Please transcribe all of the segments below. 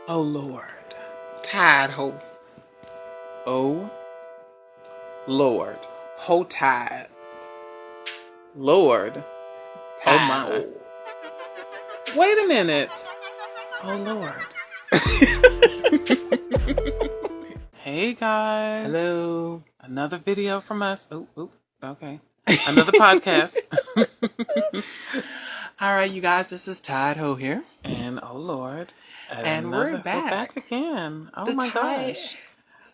Oh Lord. Tide ho. Oh Lord. Ho tide. Lord. Oh Tide my. ho. Wait a minute. Oh Lord. Hey guys. Hello. Another video from us. Oh, okay. Another podcast. Alright, you guys, this is Tide Ho here. And oh Lord. And we're We're back back. again. Oh The my Tide gosh.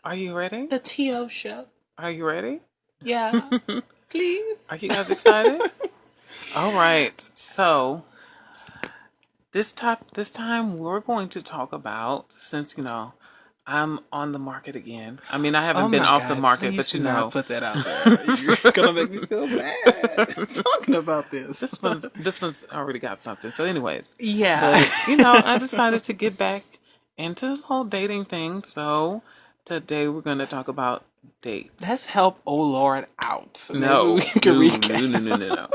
Are you ready? the T.O. show. Are you ready? Yeah. Please. Are you guys excited? All right. So this time we're going to talk about, since I'm on the market again. I mean, I Oh haven't been my off the God, market, please but do not put that out there. You're gonna make me feel bad talking about this. this one's already got something. So anyways, Yeah. but I decided to get back into the whole dating thing. So today we're going to talk about dates. Let's help Oh Lord out. Maybe No, we can recap. no.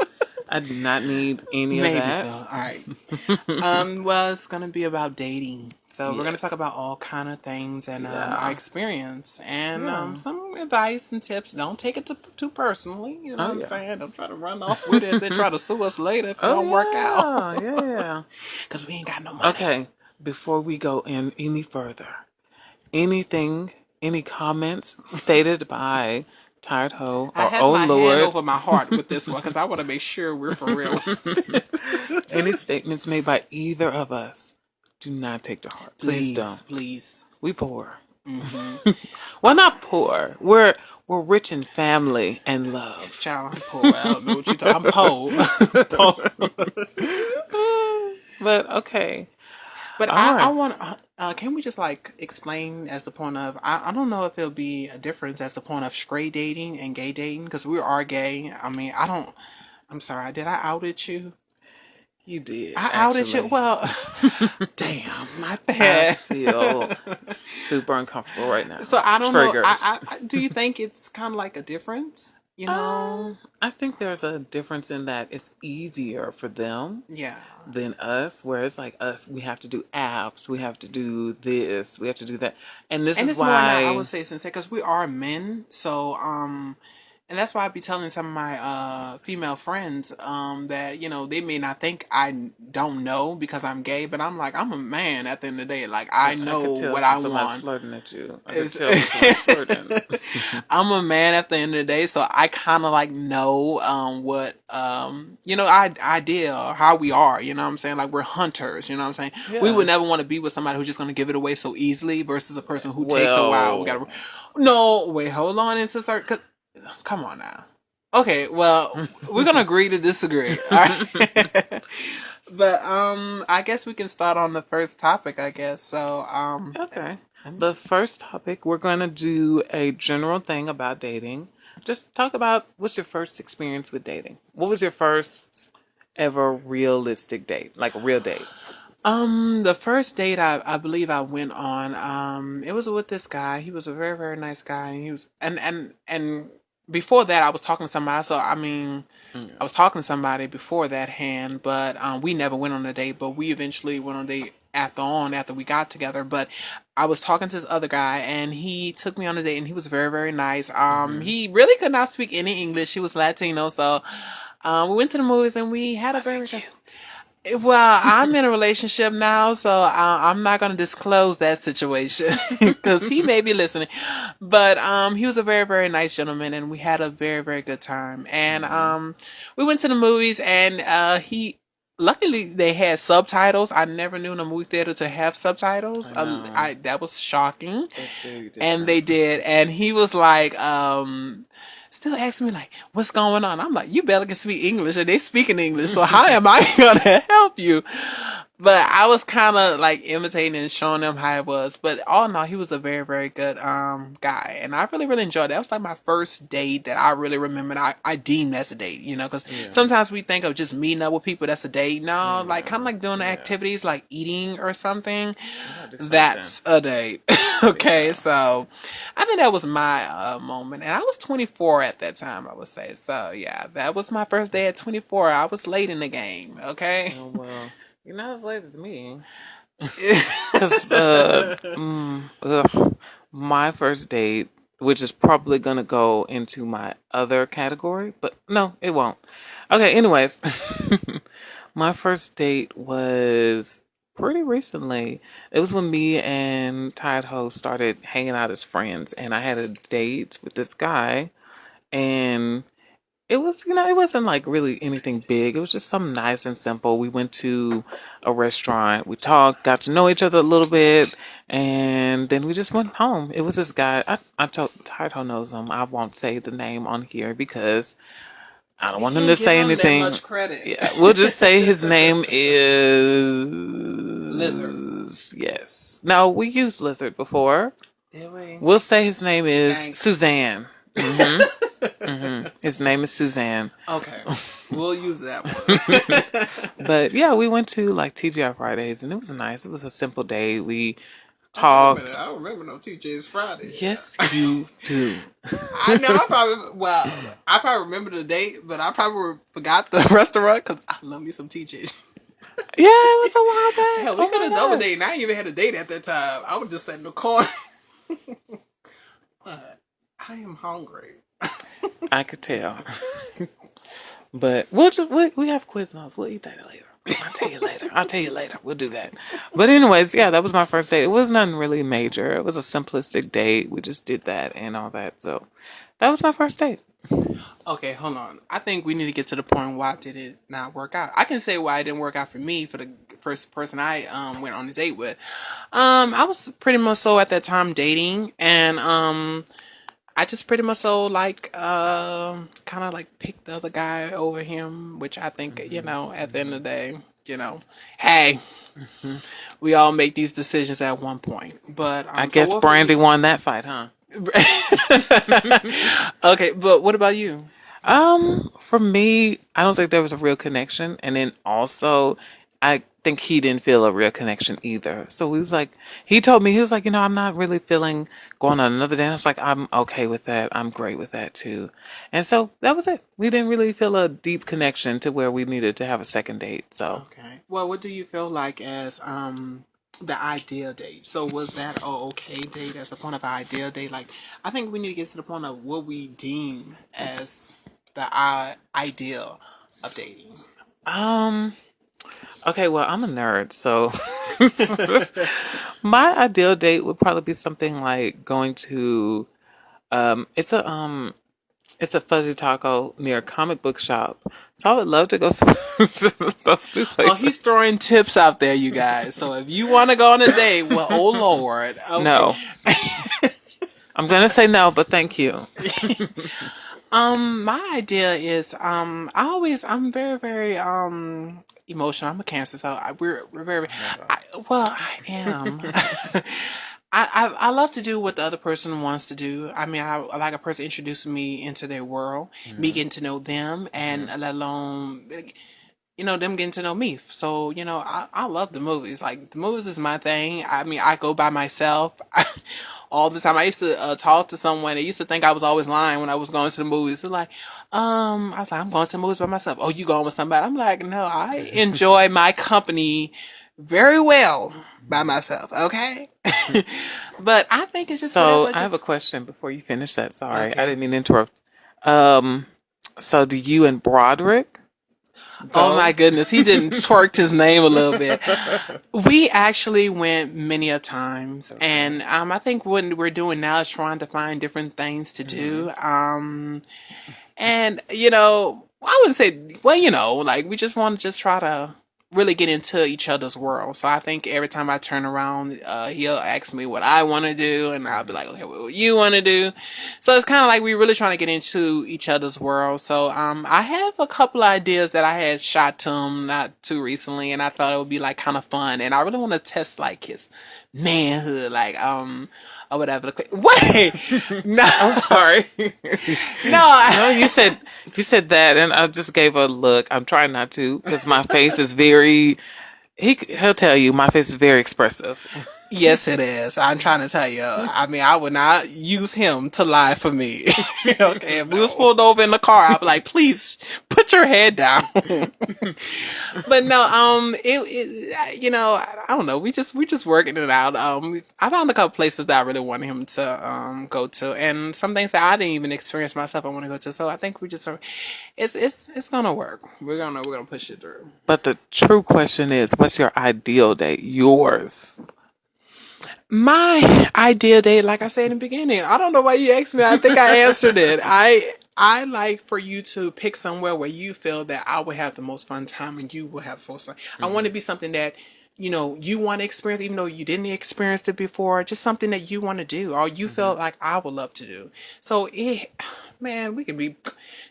I do not need any of Maybe so. that. All right. Well, it's gonna be about dating. So we're gonna Yes. talk about all kind of things and Yeah. our experience and Yeah. some advice and tips. Don't take it too personally. You know Oh what I'm yeah. saying? Don't try to run off with it. They try to sue us later if it Oh don't work out. yeah. Cause we ain't got no money. Okay. Before we go in any further, any comments stated by Tired Ho I or have Oh my hand Lord, over my heart with this one because I want to make sure we're for real. any statements made by either of us, do not take to heart. Please don't. Please. We poor. Mm-hmm. Well, not poor. We're rich in family and love. Child, I'm poor. I don't know what you talking. I'm poor. But okay. But All I right. want. Can we just like explain as the point of? I don't know if it'll be a difference as the point of straight dating and gay dating because we are gay. I mean, I don't. I'm sorry. Did I outed you? You did, I outed you. actually. Well, damn, my I bad. feel super uncomfortable right now. So I don't know. Triggered. Do you think it's kind of like a difference? You know? I think there's a difference in that it's easier for them Yeah. than us, where it's like us, we have to do apps, we have to do this, we have to do that. And this And is it's more now, I why would say, sincere, because we are men. So, and that's why I be telling some of my female friends that they may not think I don't know because I'm gay, but I'm like I'm a man at the end of the day. Like I I know could tell what I somebody's want. flirting at you. I could It's, tell when somebody's flirting. I'm a man at the end of the day, so I kind of like know what idea or how we are. You know what I'm saying? Like we're hunters. You know what I'm saying? We Yeah. would never want to be with somebody who's just gonna give it away so easily versus a person who takes a while. We Well, gotta. No, wait, hold on, and sister. Come on now. Okay, well, we're gonna agree to disagree. All right. But I guess we can start on the first topic. I guess so. okay. The first topic, we're going to do a general thing about dating. Just talk about what's your first experience with dating. What was your first ever realistic date, like a real date? The first date I believe I went on, it was with this guy. He was a very, very nice guy. And he was, and before that, I was talking to somebody. So, I mean, I was talking to somebody before that hand, but, we never went on a date, but we eventually went on a date after we got together. But I was talking to this other guy and he took me on a date and he was very, very nice. He really could not speak any English. He was Latino. So, we went to the movies and we had a very good. Well, I'm in a relationship now, so I'm not going to disclose that situation because he may be listening. But he was a very, very nice gentleman, and we had a very, very good time. And we went to the movies, and he luckily they had subtitles. I never knew in a movie theater to have subtitles. I know. That was shocking, It's very different. and they did. And he was like, still asking me like, what's going on? I'm like, you barely can speak English and they speak in English, so how am I gonna help you? But I was kind of like imitating and showing them how it was. But all in all, he was a very, very good guy, and I really, really enjoyed it. That was like my first date that I really remember. I deemed as a date, because sometimes we think of just meeting up with people that's a date. No, like kind of like doing activities like eating or something. That's a date. Okay, so I think that was my moment, and I was 24 at that time. I would say so. Yeah, that was my first day at 24. I was late in the game. Okay. Oh, well, you're not as late as me. Because Because my first date, which is probably going to go into my other category, but no, it won't. Okay, anyways, my first date was pretty recently. It was when me and Tide Ho started hanging out as friends, and I had a date with this guy, and it was, it wasn't like really anything big. It was just something nice and simple. We went to a restaurant. We talked, got to know each other a little bit, and then we just went home. It was this guy. I told Taito knows him. I won't say the name on here because I don't want him to say anything. That much credit. Yeah, we'll just say his name is Lizard. Yes. No, we used Lizard before. Did we? We'll say his name is Thanks. Suzanne. His name is Suzanne. Okay, we'll use that one. But yeah, we went to like TGI Fridays and it was nice. It was a simple day. We talked. I don't remember no TJ's Friday. Yes, you do. I know. I probably remember the date, but I probably forgot the restaurant because I love me some TJ. Yeah, it was a while back. Hell, we could have double dated. I ain't even had a date at that time. I was just sitting in the corner. But I am hungry. I could tell. But we have Quiznos. We'll eat that later. I'll tell you later. We'll do that. But anyways, yeah, that was my first date. It was nothing really major. It was a simplistic date. We just did that and all that. So that was my first date. Okay, hold on. I think we need to get to the point why did it not work out. I can say why it didn't work out for me, for the first person I went on a date with. I was pretty much so at that time dating, and I just pretty much so like kind of like picked the other guy over him, which I think, at the end of the day, hey, we all make these decisions at one point. But I guess Brandy won that fight, huh? Okay, but what about you? For me, I don't think there was a real connection, and then also, I think he didn't feel a real connection either. So he told me, he was like, I'm not really feeling going on another day. And I was like, I'm okay with that. I'm great with that too. And so that was it. We didn't really feel a deep connection to where we needed to have a second date. So okay. Well, what do you feel like as the ideal date? So was that an okay date as a point of ideal date? Like, I think we need to get to the point of what we deem as the ideal of dating. Okay, well, I'm a nerd, so my ideal date would probably be something like going to it's a fuzzy taco near a comic book shop. So I would love to go to those two places. Oh, he's throwing tips out there, you guys. So if you want to go on a date, well, oh Lord, okay. No. I'm gonna say no, but thank you. My idea is I'm very, very emotional. I'm a Cancer, so we're very. I am. I love to do what the other person wants to do. I mean, I like a person introducing me into their world, me getting to know them, and let alone, them getting to know me. So, I love the movies. Like, the movies is my thing. I mean, I go by myself all the time. I used to talk to someone. They used to think I was always lying when I was going to the movies. So like, I was like, I'm going to the movies by myself. Oh, you going with somebody? I'm like, no, I enjoy my company very well by myself. Okay. But I think it's just so. I have a question before you finish that. Sorry, Okay. I didn't mean to interrupt. So do you and Broderick? Oh my goodness, he didn't twerked his name a little bit. We actually went many a times, and I think what we're doing now is trying to find different things to do. And I wouldn't say, well, like we just want to just try to really get into each other's world. So I think every time I turn around, he'll ask me what I want to do, and I'll be like, okay, what you want to do? So it's kind of like we're really trying to get into each other's world. So I have a couple of ideas that I had shot to him not too recently, and I thought it would be like kind of fun, and I really want to test like his manhood, like or whatever. Wait, no, I'm sorry. no, You said that, and I just gave a look. I'm trying not to because my face is very. He'll tell you my face is very expressive. Yes, it is. I'm trying to tell you. I mean, I would not use him to lie for me. Okay, if we was pulled over in the car, I'd be like, please put Put your head down. But no, I don't know. We just working it out. I found a couple places that I really wanted him to go to, and some things that I didn't even experience myself. I want to go to. So I think we just are. It's gonna work. We're gonna push it through. But the true question is, what's your ideal date? Yours. My ideal date, like I said in the beginning, I don't know why you asked me. I think I answered it. I like for you to pick somewhere where you feel that I will have the most fun time and you will have full time. I want to be something that you want to experience, even though you didn't experience it before. Just something that you want to do, or you feel like I would love to do. So man, we can be,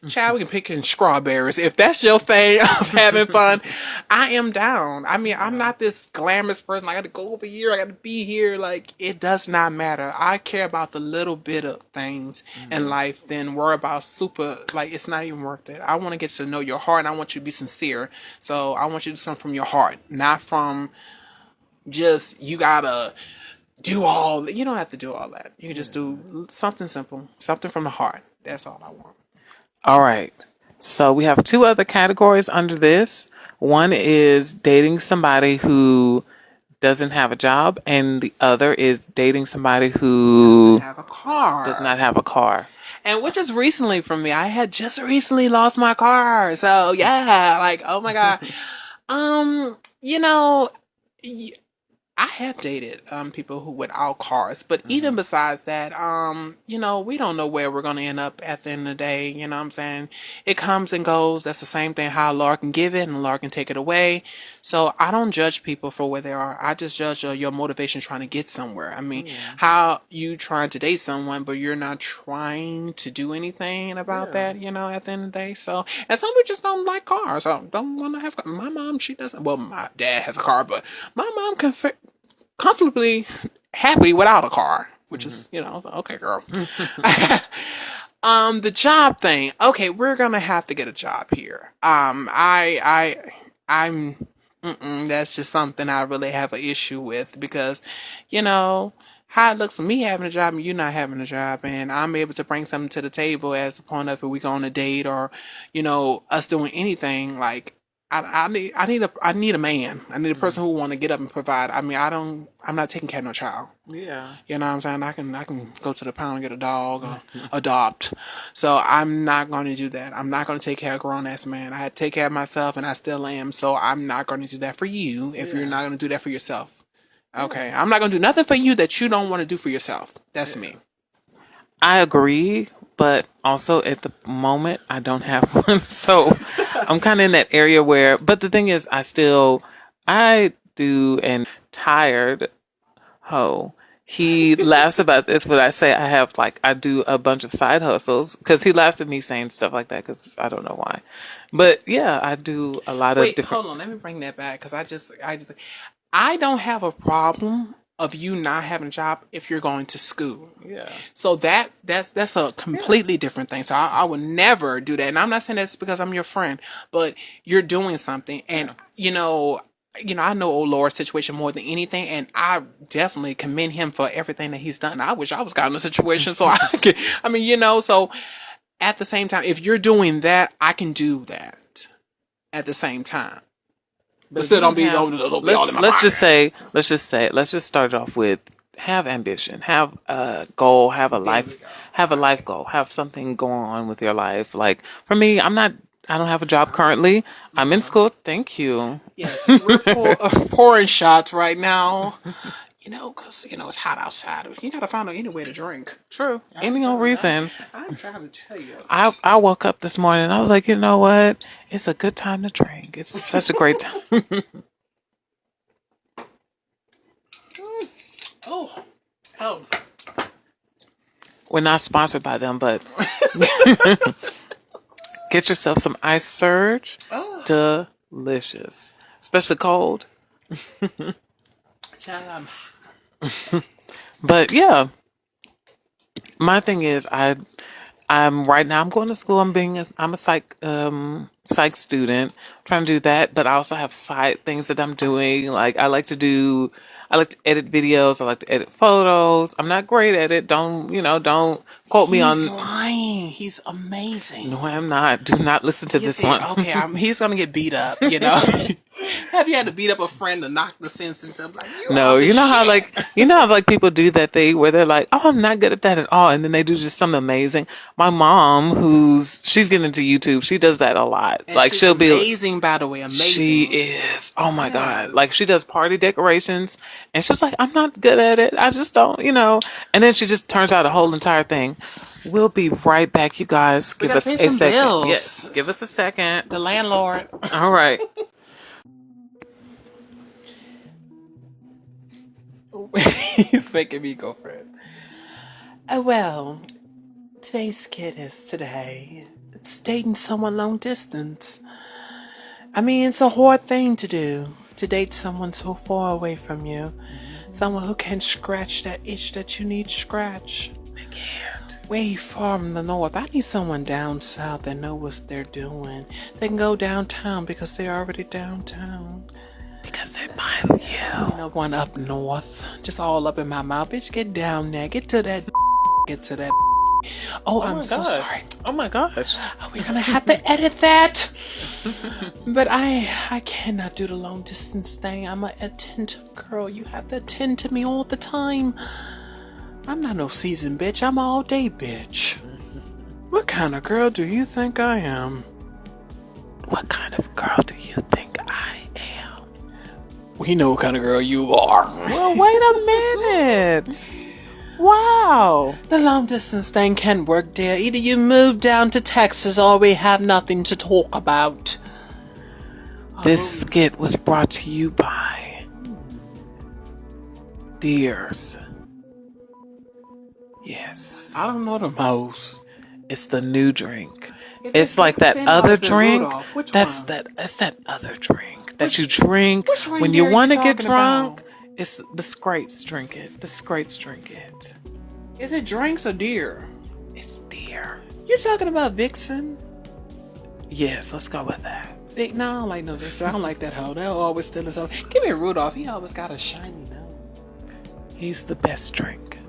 child, we can pick strawberries if that's your thing of having fun. I am down. I mean, I'm not this glamorous person. I got to go over here. I got to be here. Like, it does not matter. I care about the little bit of things in life than worry about super. Like, it's not even worth it. I want to get to know your heart, and I want you to be sincere. So I want you to do something from your heart, not from just you gotta do all. You don't have to do all that. You can just do something simple, something from the heart. That's all I want. All right. So we have two other categories under this. One is dating somebody who doesn't have a job, and the other is dating somebody who Have a car. does not have a car. And which is recently for me. I had just recently lost my car. So yeah, like, oh my God. You know, I have dated people who without cars, but even besides that, we don't know where we're gonna end up at the end of the day. You know what I'm saying? It comes and goes. That's the same thing. How Lord can give it and Lord can take it away. So I don't judge people for where they are. I just judge your motivation trying to get somewhere. I mean, how you trying to date someone, but you're not trying to do anything about that. At the end of the day. So, and some people just don't like cars. I don't want to have. My mom, she doesn't. Well, my dad has a car, but my mom can comfortably happy without a car, which is, okay, girl. The job thing. Okay, we're gonna have to get a job here. I'm that's just something I really have an issue with because, how it looks to me having a job and you not having a job, and I'm able to bring something to the table as the point of if we go on a date or, us doing anything like. I need a man. I need a person who want to get up and provide. I mean, I'm not taking care of no child. Yeah. You know what I'm saying? I can go to the pound and get a dog or adopt. So I'm not going to do that. I'm not going to take care of a grown ass man. I had to take care of myself and I still am. So I'm not going to do that for you if you're not going to do that for yourself. Okay. I'm not going to do nothing for you that you don't want to do for yourself. That's me. I agree, but also at the moment I don't have one. So I'm kind of in that area where, but the thing is, I do, and tired ho. He laughs about this, but I say I do a bunch of side hustles because he laughs at me saying stuff like that because I don't know why. But yeah, I do a lot of different. Hold on. Let me bring that back because I don't have a problem of you not having a job if you're going to school. Yeah. So that's a completely different thing. So I would never do that. And I'm not saying that's because I'm your friend, but you're doing something. And, I know old Lord's situation more than anything. And I definitely commend him for everything that he's done. I wish I was in a situation so so at the same time, if you're doing that, I can do that at the same time. But still don't be all in my mind. Let's just start off with have ambition, have a goal, have a life goal, have something going on with your life. Like for me, I don't have a job currently. I'm in school. Thank you. Yes, we're pouring shots right now. Because, it's hot outside. You got to find any way to drink. True. Any old reason. I'm trying to tell you. I woke up this morning and I was like, you know what? It's a good time to drink. It's such a great time. Oh. We're not sponsored by them, but get yourself some Ice Surge. Oh. Delicious. Especially cold. But yeah, my thing is I'm right now I'm going to school. I'm a psych student, trying to do that, but I also have side things that I'm doing. Like I I like to edit videos. I like to edit photos. I'm not great at it. Don't quote me on. He's lying. He's amazing. No, I'm not. Do not listen to this one. Okay, he's gonna get beat up. You know. Have you had to beat up a friend to knock the sense into like? No, you know how like people do that thing where they're like, "Oh, I'm not good at that at all," and then they do just something amazing. My mom, she's getting into YouTube, she does that a lot. And like she's she'll be amazing, by the way, amazing. She is. Oh my god! Like she does party decorations, and she's like, "I'm not good at it. I just don't, you know." And then she just turns out a whole entire thing. We'll be right back, you guys. Give us a second. Bills. Yes, give us a second. The landlord. All right. He's making me go for it. Well, today's skit is today. It's dating someone long distance. I mean, it's a hard thing to do. To date someone so far away from you. Someone who can scratch that itch that you need to scratch. They can't. Way from the north. I need someone down south that know what they're doing. They can go downtown because they're already downtown. Because they buy you. You know, going up north. Just all up in my mouth. Bitch, get down there. Get to that. Get to that. Oh, I'm so sorry. Oh my gosh. Are we gonna have to edit that? But I cannot do the long distance thing. I'm an attentive girl. You have to attend to me all the time. I'm not no seasoned bitch. I'm an all day bitch. What kind of girl do you think I am? What kind of girl do you think I am? We know what kind of girl you are. Well, wait a minute. Wow. The long distance thing can work, dear. Either you move down to Texas or we have nothing to talk about. This skit was brought to you by Deers. Yes. I don't know the most. It's the new drink. Is It's it like that Dixon other or is it drink. Rudolph? Which That's one? that other drink that you drink which when reindeer you are you want to get talking drunk. about? It's the Scrates drink it. The Scrates drink it. Is it drinks or deer? It's Deer. You're talking about Vixen? Yes, let's go with that. No, I don't like no Vixen. I don't like that hoe. They'll always steal his own. Give me a Rudolph. He always got a shiny nose. He's the best drink.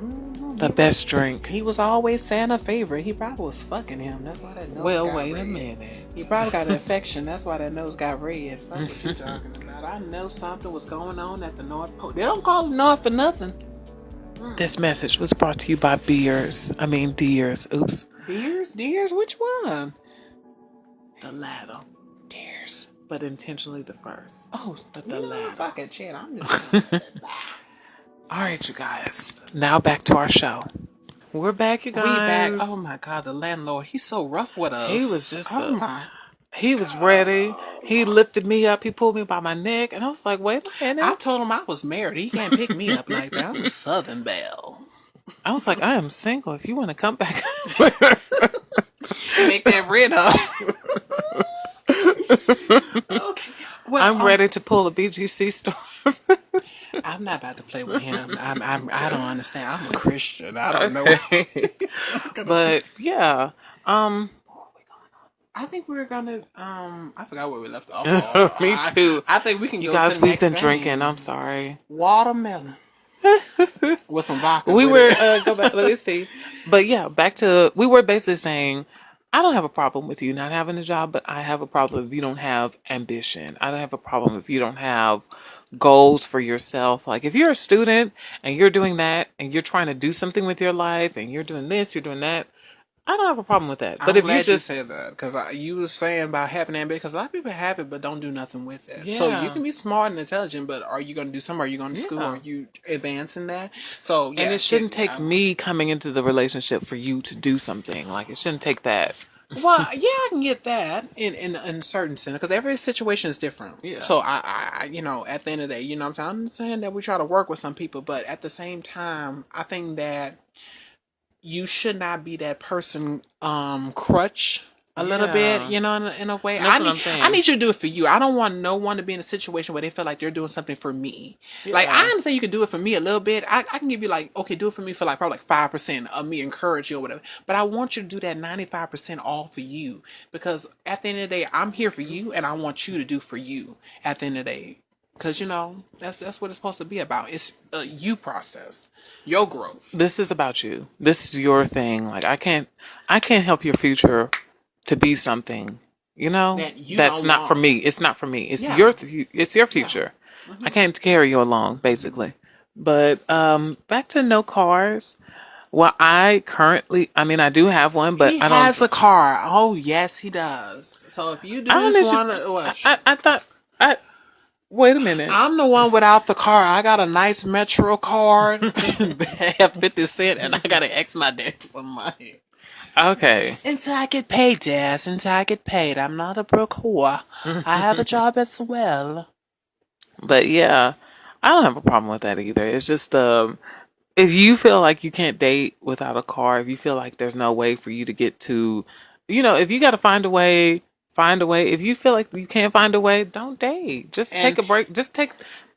The best drink. He was always Santa favorite. He probably was fucking him. That's why that nose Well, got wait red. a minute. He probably got an infection. That's why that nose got red. Fuck what you talking about. I know something was going on at the North Pole. They don't call it North for nothing. This message was brought to you by Deers. Oops. Deers? Which one? The latter. Deers. But intentionally the first. Oh, But the you know, latter. fucking shit. I'm just. All right, you guys. Now back to our show. We're back, you guys. We back. Oh my god, the landlord. He's so rough with us. He was just my. He was ready. He lifted me up. He pulled me by my neck. And I was like, wait a minute. I told him I was married. He can't pick me up like that. I'm a Southern belle. I was like, I am single. If you want to come back. Make that red up. Okay. Well, I'm ready to pull a BGC store. I'm not about to play with him. I don't understand. I'm a Christian. I don't know. But yeah. I think we're gonna. I forgot where we left off. Me too. I think we can. You go guys, to the we've next been thing. drinking. I'm sorry. Watermelon with some vodka. We with were it. go back. Let me see. But yeah, back to we were basically saying, I don't have a problem with you not having a job, but I have a problem if you don't have ambition. I don't have a problem if you don't have goals for yourself. Like if you're a student and you're doing that and you're trying to do something with your life and you're doing this, you're doing that. I don't have a problem with that. But I'm if glad you just said that because you was saying about having ambition because a lot of people have it but don't do nothing with it. So Yeah. you can be smart and intelligent, but are you going to do something? Are you going to school? Yeah. Are you advancing that? So yeah, and it shouldn't take me coming into the relationship for you to do something. Like it shouldn't take that. Well, yeah, I can get that in certain sense because every situation is different. Yeah. So I you know, at the end of the day, you know what I'm saying? I'm saying that we try to work with some people, but at the same time, I think that you should not be that person crutch a little Yeah. bit, you know, in a way. That's what I'm saying. I need you to do it for you. I don't want no one to be in a situation where they feel like they're doing something for me. Like I understand you can do it for me a little bit. I can give you like, okay, do it for me for like probably like 5% of me encourage you or whatever. But I want you to do that 95% all for you. Because at the end of the day, I'm here for you and I want you to do for you at the end of the day. because that's what it's supposed to be about. It's you process, your growth. This is about you. This is your thing. Like I can't help your future to be something, That you that's don't not for want. me. It's not for me. Yeah. It's your Yeah. future. I can't carry you along, basically. But back to no cars. Well, I do have one, but He I don't. has a car. Oh yes, he does. So if you I dudes don't. want to, I thought. I Wait a minute. I'm the one without the car. I got a nice Metro card. They have 50 cents, and I gotta ask my dad for some money. Okay. Until I get paid, Dad. Until I get paid. I'm not a broke whore. I have a job as well. But yeah, I don't have a problem with that either. It's just if you feel like you can't date without a car, if you feel like there's no way for you to get to, if you got to find a way, find a way. If you feel like you can't find a way, don't date. Just And take a break.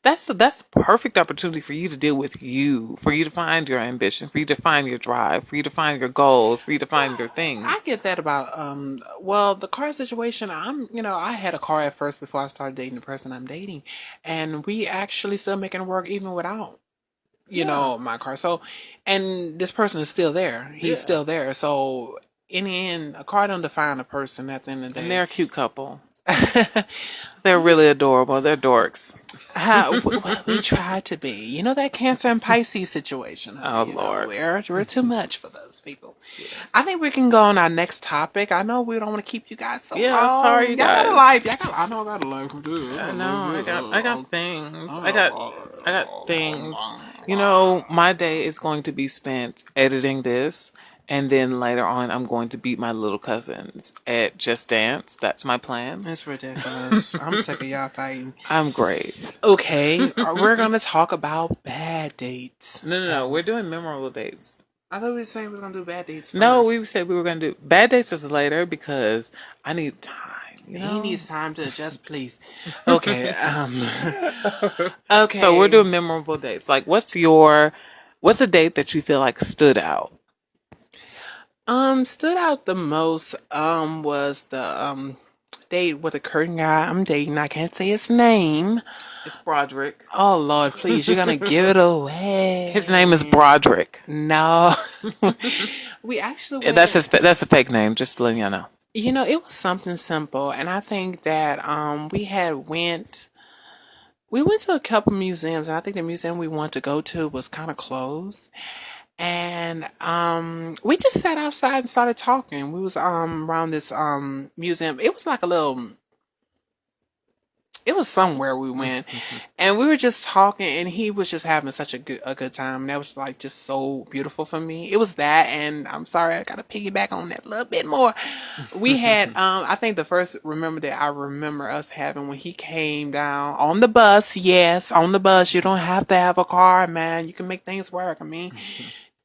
That's a perfect opportunity for you to deal with you, for you to find your ambition, for you to find your drive, for you to find your goals, for you to find your I things. get that about well, the car situation. I had a car at first before I started dating the person I'm dating, and we actually still making it work even without Yeah. my car. So, and this person is still there. He's Yeah. still there. So, in the end, a car don't define a person at the end of the And day. they're a cute couple. They're really adorable. They're dorks. We try to be. You know that Cancer and Pisces situation, Oh honey. Lord. We're too much for those people. I think we can go on our next topic. I know we don't want to keep you guys so Yeah, long. sorry, Y'all you got a guys. life. I know I got a life too. I know. I got things. I got things. My day is going to be spent editing this, and then later on, I'm going to beat my little cousins at Just Dance. That's my plan. It's ridiculous. I'm sick of y'all fighting. I'm great. Okay, we're gonna talk about bad dates. No. We're doing memorable dates. I thought we were saying we was gonna do bad dates first. No, we said we were going to do bad dates is later because I need time. He needs time to adjust, please. Okay. Okay. So we're doing memorable dates. Like, what's a date that you feel like stood out? Stood out the most was the date with a curtain guy I'm dating. I can't say his name. It's Broderick. Oh Lord, please, you're gonna give it away. His name is Broderick. No. We actually Yeah, went. that's a fake name. Just to let you know. It was something simple, and I think that we went to a couple museums, and I think the museum we wanted to go to was kind of closed. And we just sat outside and started talking. We was around this museum. It was like it was somewhere we went, and we were just talking, and he was just having such a good time. And that was like just so beautiful for me. It was that, and I'm sorry, I gotta piggyback on that a little bit more. We had I think the first remember that I remember us having when he came down on the bus. Yes, on the bus. You don't have to have a car, man. You can make things work. I mean,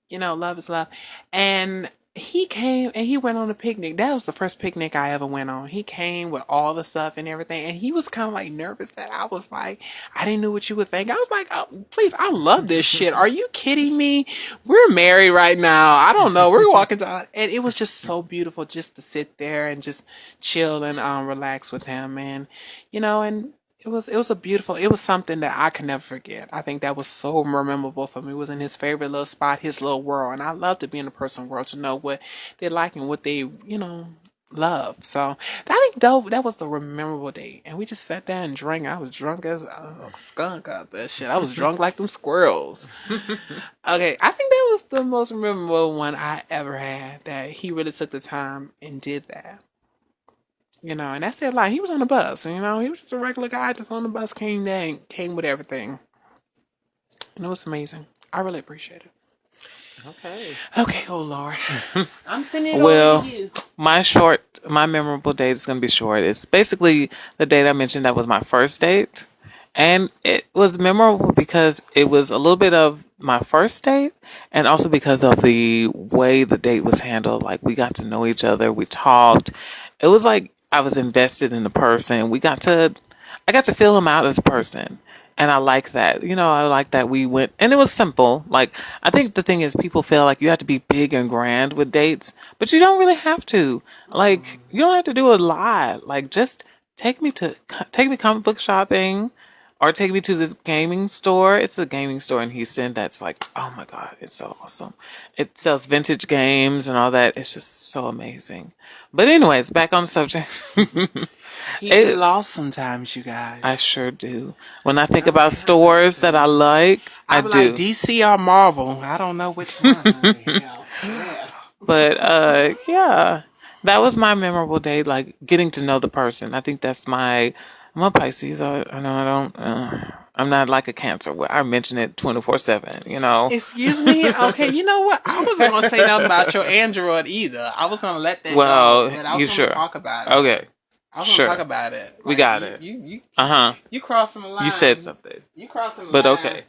love is love. And he came and he went on a picnic. That was the first picnic I ever went on. He came with all the stuff and everything. And he was kind of like nervous that I was like, I didn't know what you would think. I was like, oh, please, I love this shit. Are you kidding me? We're married right now. I don't know. We're walking down. And it was just so beautiful just to sit there and just chill and relax with him. And it was something that I can never forget. I think that was so memorable for me. It was in his favorite little spot, his little world. And I love to be in a person's world to know what they like and what they, love. So I think that was the memorable day. And we just sat there and drank. I was drunk as a skunk out there. Shit, I was drunk like them squirrels. Okay, I think that was the most memorable one I ever had. That he really took the time and did that. And that's it. Like he was on the bus. He was just a regular guy just on the bus. Came there and came with everything, and it was amazing. I really appreciate it. Okay. Okay. Oh Lord, I'm sending it over Well, to you. my memorable date is going to be short. It's basically the date I mentioned that was my first date. And it was memorable because it was a little bit of my first date and also because of the way the date was handled. Like we got to know each other, we talked. It was like I was invested in the person. I got to feel him out as a person. And I like that. I like that we went, and it was simple. Like, I think the thing is, people feel like you have to be big and grand with dates, but you don't really have to. Like, you don't have to do a lot. Like, just take me comic book shopping, or take me to this gaming store. It's a gaming store in Houston that's like, oh my God, it's so awesome. It sells vintage games and all that. It's just so amazing. But anyways, back on the subject. He get lost sometimes, you I guys. sure do. When I think about stores that I like, I I'm do. like DC or Marvel. I don't know which one. Yeah. But yeah, that was my memorable day. Like getting to know the person. I think that's my. I'm a Pisces. I know I don't. I'm not like a Cancer where I mention it 24/7. You know. Excuse me. Okay, you know what? I wasn't gonna say nothing about your Android either. I was gonna let that Well, go, but I you was gonna sure? talk about it. Okay. I was Sure. gonna talk about it. We got it. You Uh-huh. you crossing the line. You said something. You crossing the But line. okay.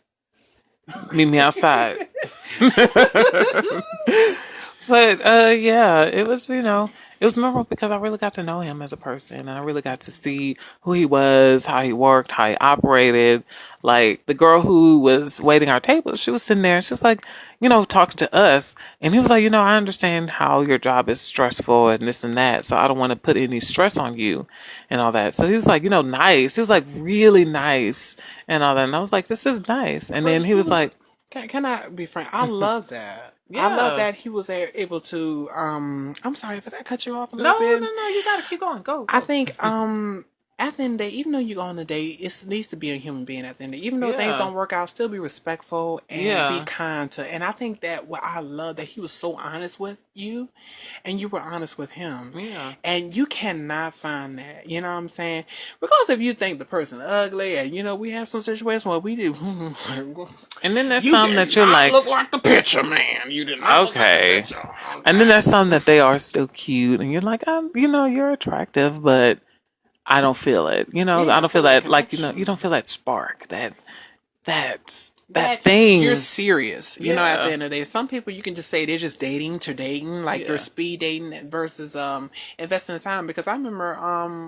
Meet me outside. But yeah, it was, it was memorable because I really got to know him as a person and I really got to see who he was, how he worked, how he operated. Like the girl who was waiting our table, she was sitting there and she was like, talking to us. And he was like, I understand how your job is stressful and this and that. So I don't want to put any stress on you and all that. So he was like, nice. He was like really nice and all that. And I was like, this is nice. And then he was like, Can I be frank? I love that. Yeah. I love that he was able to. I'm sorry if I cut you off a no, little bit. no, you got to keep going. Go. I think at the end of the day, even though you go on a date, it needs to be a human being at the end of the day. Even though things Yeah. don't work out, still be respectful and Yeah. be kind to. And I think that what I love that he was so honest with you and you were honest with him. Yeah. And you cannot find that. You know what I'm saying? Because if you think the person ugly and we have some situations where we do And then there's you some did that you're not like, look like the picture, man. You did not Okay. look like the picture. and then there's some that they are still cute, and you're like, you're attractive, but I don't feel it. I don't feel that, like, you don't feel that spark, that thing. You're serious. At Yeah. the end of the day, some people you can just say they're just dating to dating, like Yeah. you're speed dating versus investing the time. Because I remember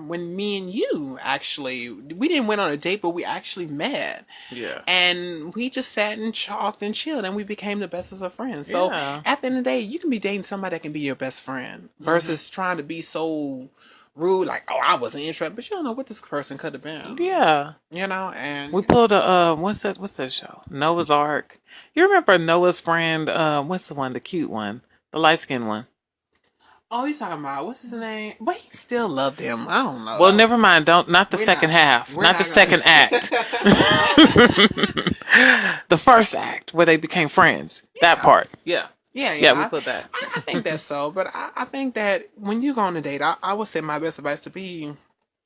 when me and you actually we didn't went on a date, but we actually met. Yeah. And we just sat and talked and chilled, and we became the bestest of friends. So Yeah. at the end of the day, you can be dating somebody that can be your best friend versus trying to be so rude, like, oh, I wasn't interested, but you don't know what this person could have been. Yeah. And We pulled a what's that show? Noah's Ark. You remember Noah's friend? What's the one? The cute one, the light skinned one. oh, he's talking about what's his name? But he still loved him. I don't know. Well, never mind. Not the We're second not- half. we're Not not the second act. The first act where they became friends. That part. Yeah. Yeah, We put that. I think that's so, but I think that when you go on a date, I would say my best advice to be,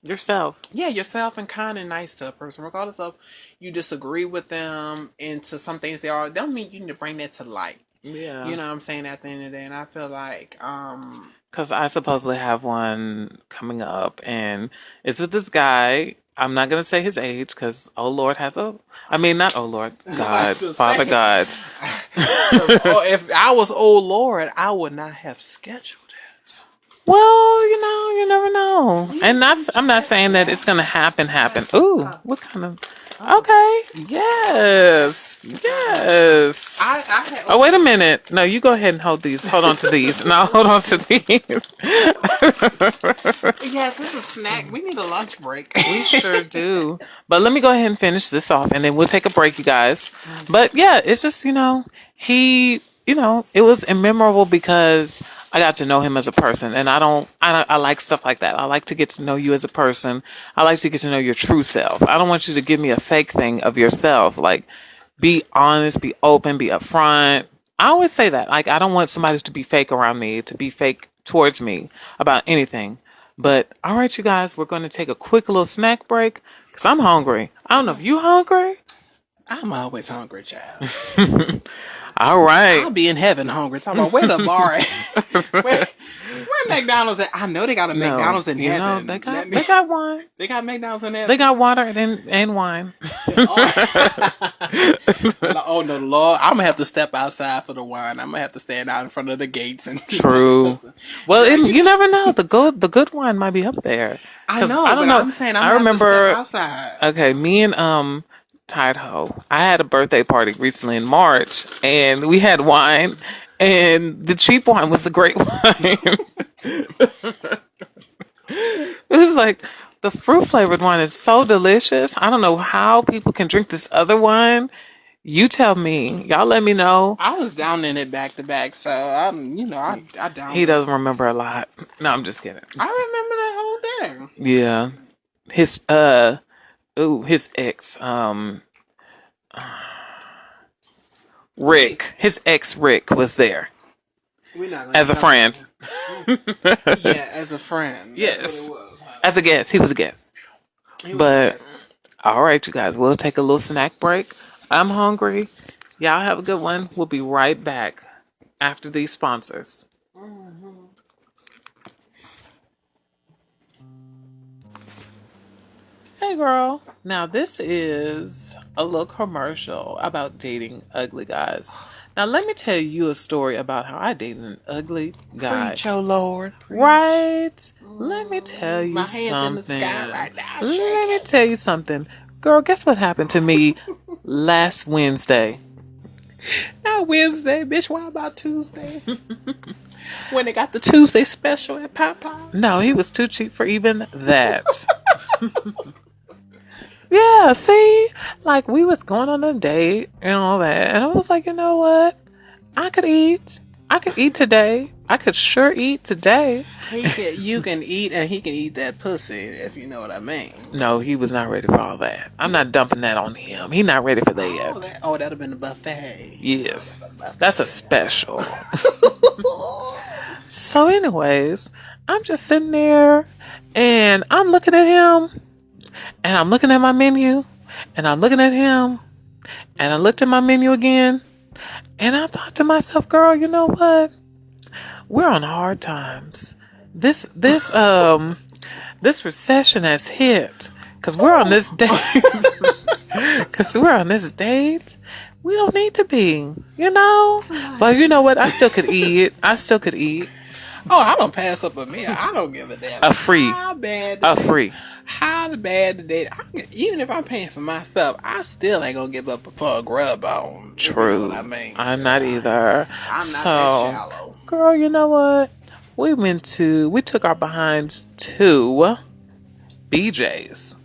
Yourself. yourself and kind and nice to a person, regardless of you disagree with them into some things they are. Don't mean you need to bring that to light. Yeah. You know what I'm saying? At the end of the day, and I feel like, Because I supposedly have one coming up, and it's with this guy. I'm not going to say his age because, oh Lord, not oh Lord, God, just Father saying. God. if I was old Lord, I would not have scheduled it. Well, you never know. And I'm not saying that it's going to happen. Ooh, what kind of, okay, yes. I had, Oh, wait a minute. No, you go ahead and hold these. Hold on to these. No, hold on to these. yes, this is a snack. We need a lunch break. We sure do. But let me go ahead and finish this off and then we'll take a break, you guys. But yeah, it's just, it was memorable because I got to know him as a person, and I like stuff like that. I like to get to know you as a person. I like to get to know your true self. I don't want you to give me a fake thing of yourself. Like, be honest, be open, be upfront. I always say that. Like, I don't want somebody to be fake around me, to be fake towards me about anything. But all right, you guys, we're going to take a quick little snack break because I'm hungry. I don't know if you hungry. I'm always hungry, child. All right. I'll be in heaven hungry. Talking about where the bar at? where McDonald's at? I know they got a McDonald's in heaven. They got wine. They got McDonald's in heaven. They got water and wine. Oh no, Lord! I'm gonna have to step outside for the wine. I'm gonna have to stand out in front of the gates and. True. Well, you never know. The good wine might be up there. I know. I don't know. I'm saying I remember. Have to step outside. Okay, me and Tide Ho. I had a birthday party recently in March, and we had wine, and the cheap wine was the great wine. It was like, The fruit flavored one is so delicious. I don't know how people can drink this other one. You tell me. Y'all let me know. I was down in it back to back, so I down. He doesn't remember a lot. No, I'm just kidding. I remember that whole thing. Yeah. His ex, Rick. His ex Rick was there We're not gonna as a talk- friend. Yeah, as a friend. That's Yes. what it was. As a guest. He was a guest. He was But nice. all right, you guys, we'll take a little snack break. I'm hungry. Y'all have a good one. We'll be right back after these sponsors. Hey, girl. Now, this is a little commercial about dating ugly guys. Now, let me tell you a story about how I dated an ugly guy. Preach, oh Lord. Right? Let me tell you My hands in the something. sky right now, Let me tell you something. Girl, guess what happened to me last Wednesday? Not Wednesday, bitch. Why about Tuesday? When they got the Tuesday special at Popeye. No, he was too cheap for even that. Yeah, see? Like, we was going on a date and all that. And I was like, you know what? I could eat. I could eat today. I could sure eat today. You can eat, and he can eat that pussy, if you know what I mean. No, he was not ready for all that. I'm not dumping that on him. He not ready for that. That'd have been a buffet. Yes. That's a special. So anyways, I'm just sitting there and I'm looking at him and I'm looking at my menu and I'm looking at him and I looked at my menu again and I thought to myself, girl, you know what? We're on hard times. This recession has hit because we're on this date. Because we're on this date. We don't need to be, you know? But you know what? I still could eat. Oh, I don't pass up a meal. I don't give a damn. A free. How bad? How bad the date? Even if I'm paying for myself, I still ain't gonna give up for a grub on. True. You know what I mean? I'm not either. I'm not So, that shallow. girl, you know what? We took our behinds to BJ's.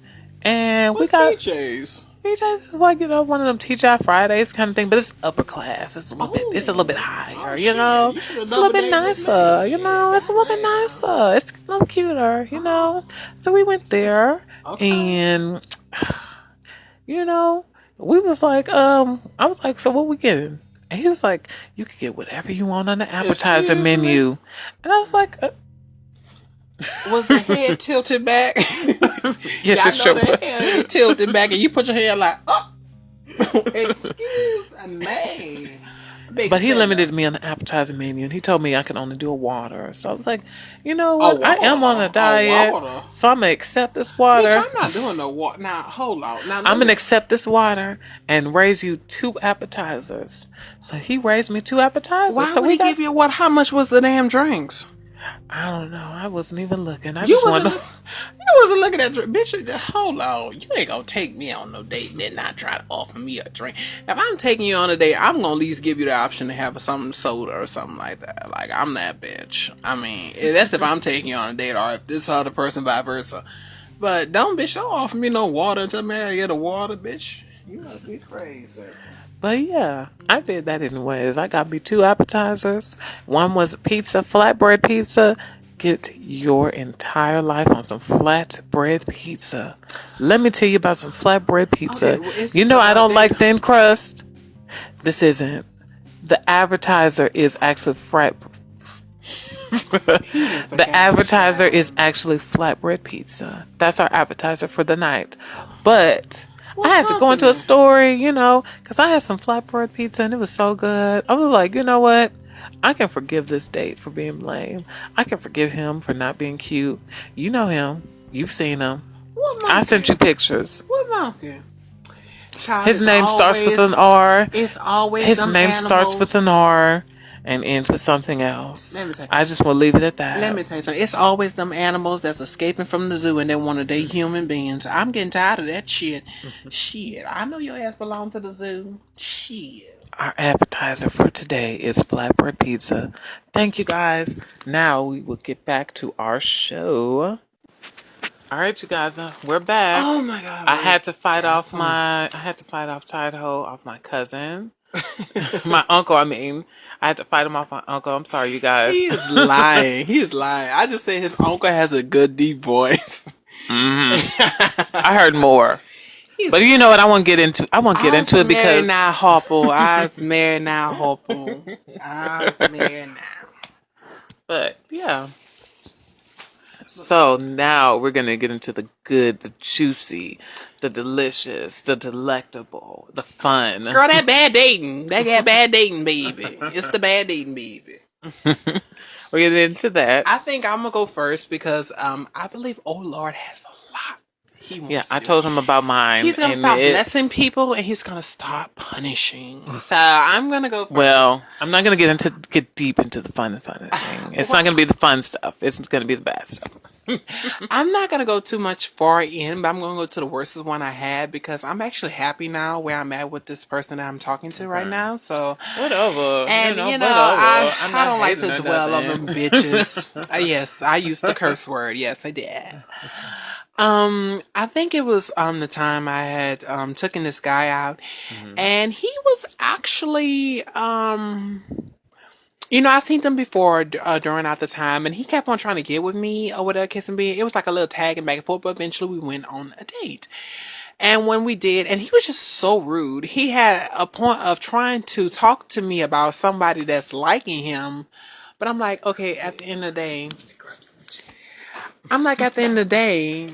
And What's we got BJ's? BJ's is like, you know, one of them TGI Fridays kind of thing, but it's upper class. It's a little bit higher, you know. It's a little bit nicer, you know. It's a little bit nicer. It's a little cuter, you know. So we went there and you know, we was like, I was like, so what we getting? And he was like, you could get whatever you want on the appetizer Excuse me? menu. And I was like, Was the head tilted back? yes, I it know sure the was. head tilted back, and you put your head like, oh. Excuse me. But he limited me on the appetizer menu, and he told me I could only do a water. So I was like, you know what? I am on a diet, water? so I'm gonna accept this water. Bitch, I'm not doing no water. Now, hold on. Now, I'm gonna accept this water and raise you 2 appetizers. So he raised me 2 appetizers. Why so would he give you what? How much was the damn drinks? I don't know. I wasn't even looking. I You just wasn't, wanted. you wasn't looking at bitch. Hold on, you ain't gonna take me on no date and then not try to offer me a drink. If I'm taking you on a date, I'm gonna at least give you the option to have something soda or something like that. Like I'm that bitch. I mean, that's if I'm taking you on a date, or if this other person vice versa. But don't offer me no water until me I get a water, bitch. You must be crazy. But yeah, I did that anyways. I got me 2 appetizers. One was pizza, flatbread pizza. Get your entire life on some flatbread pizza. Let me tell you about some flatbread pizza. Okay, well, you know I don't like thin crust. This isn't. The advertiser is actually the advertiser is actually flatbread pizza. That's our advertiser for the night. But I had to go into a story, you know, because I had some flatbread pizza and it was so good. I was like, you know what? I can forgive this date for being lame. I can forgive him for not being cute. You know him. You've seen him. I sent you pictures. What monkey? Child, His name starts with an R. It's always His them name animals. starts with an R and ends with something else. Let me tell you. I just will leave it at that. Let me tell you something. It's always them animals that's escaping from the zoo and they want to date human beings. I'm getting tired of that shit. Shit. I know your ass belong to the zoo. Shit. Our appetizer for today is flatbread pizza. Thank you guys. Now we will get back to our show. All right, you guys, we're back. Oh my God, I we're had to fight off definitely. Tidaho off my cousin, my uncle. I mean, I had to fight him off my uncle. I'm sorry, you guys. He is lying. He is lying. I just say his uncle has a good deep voice. I heard more, He's but you know what? I won't get into it married because now, Hopple. I's married now, Hopple. I's married now. But yeah. So now we're gonna get into the good, the juicy, the delicious, the delectable, the fun. Girl, that bad dating. That got bad dating, baby. It's the bad dating, baby. We're getting into that. I think I'm gonna go first because I believe oh Lord has a lot he Yeah, wants to I do. told him about mine, He's gonna and stop blessing people and he's gonna stop punishing. So I'm gonna go first. well, I'm not gonna get deep into the fun and thing. It's not gonna be the fun stuff. It's gonna be the bad stuff. I'm not gonna go too much far in, but I'm gonna go to the worstest one I had because I'm actually happy now where I'm at with this person that I'm talking to right now. So Whatever, and whatever. I'm I not don't like to hating or dwell on nothing. them bitches. Yes, I used the curse word. Yes, I did. I think it was the time I had taken this guy out, and he was actually you know, I seen them before during at the time, and he kept on trying to get with me or whatever, kissing me. It was like a little tag and back and forth, but eventually we went on a date. And when we did, and he was just so rude. He had a point of trying to talk to me about somebody that's liking him, but I'm like, okay, at the end of the day,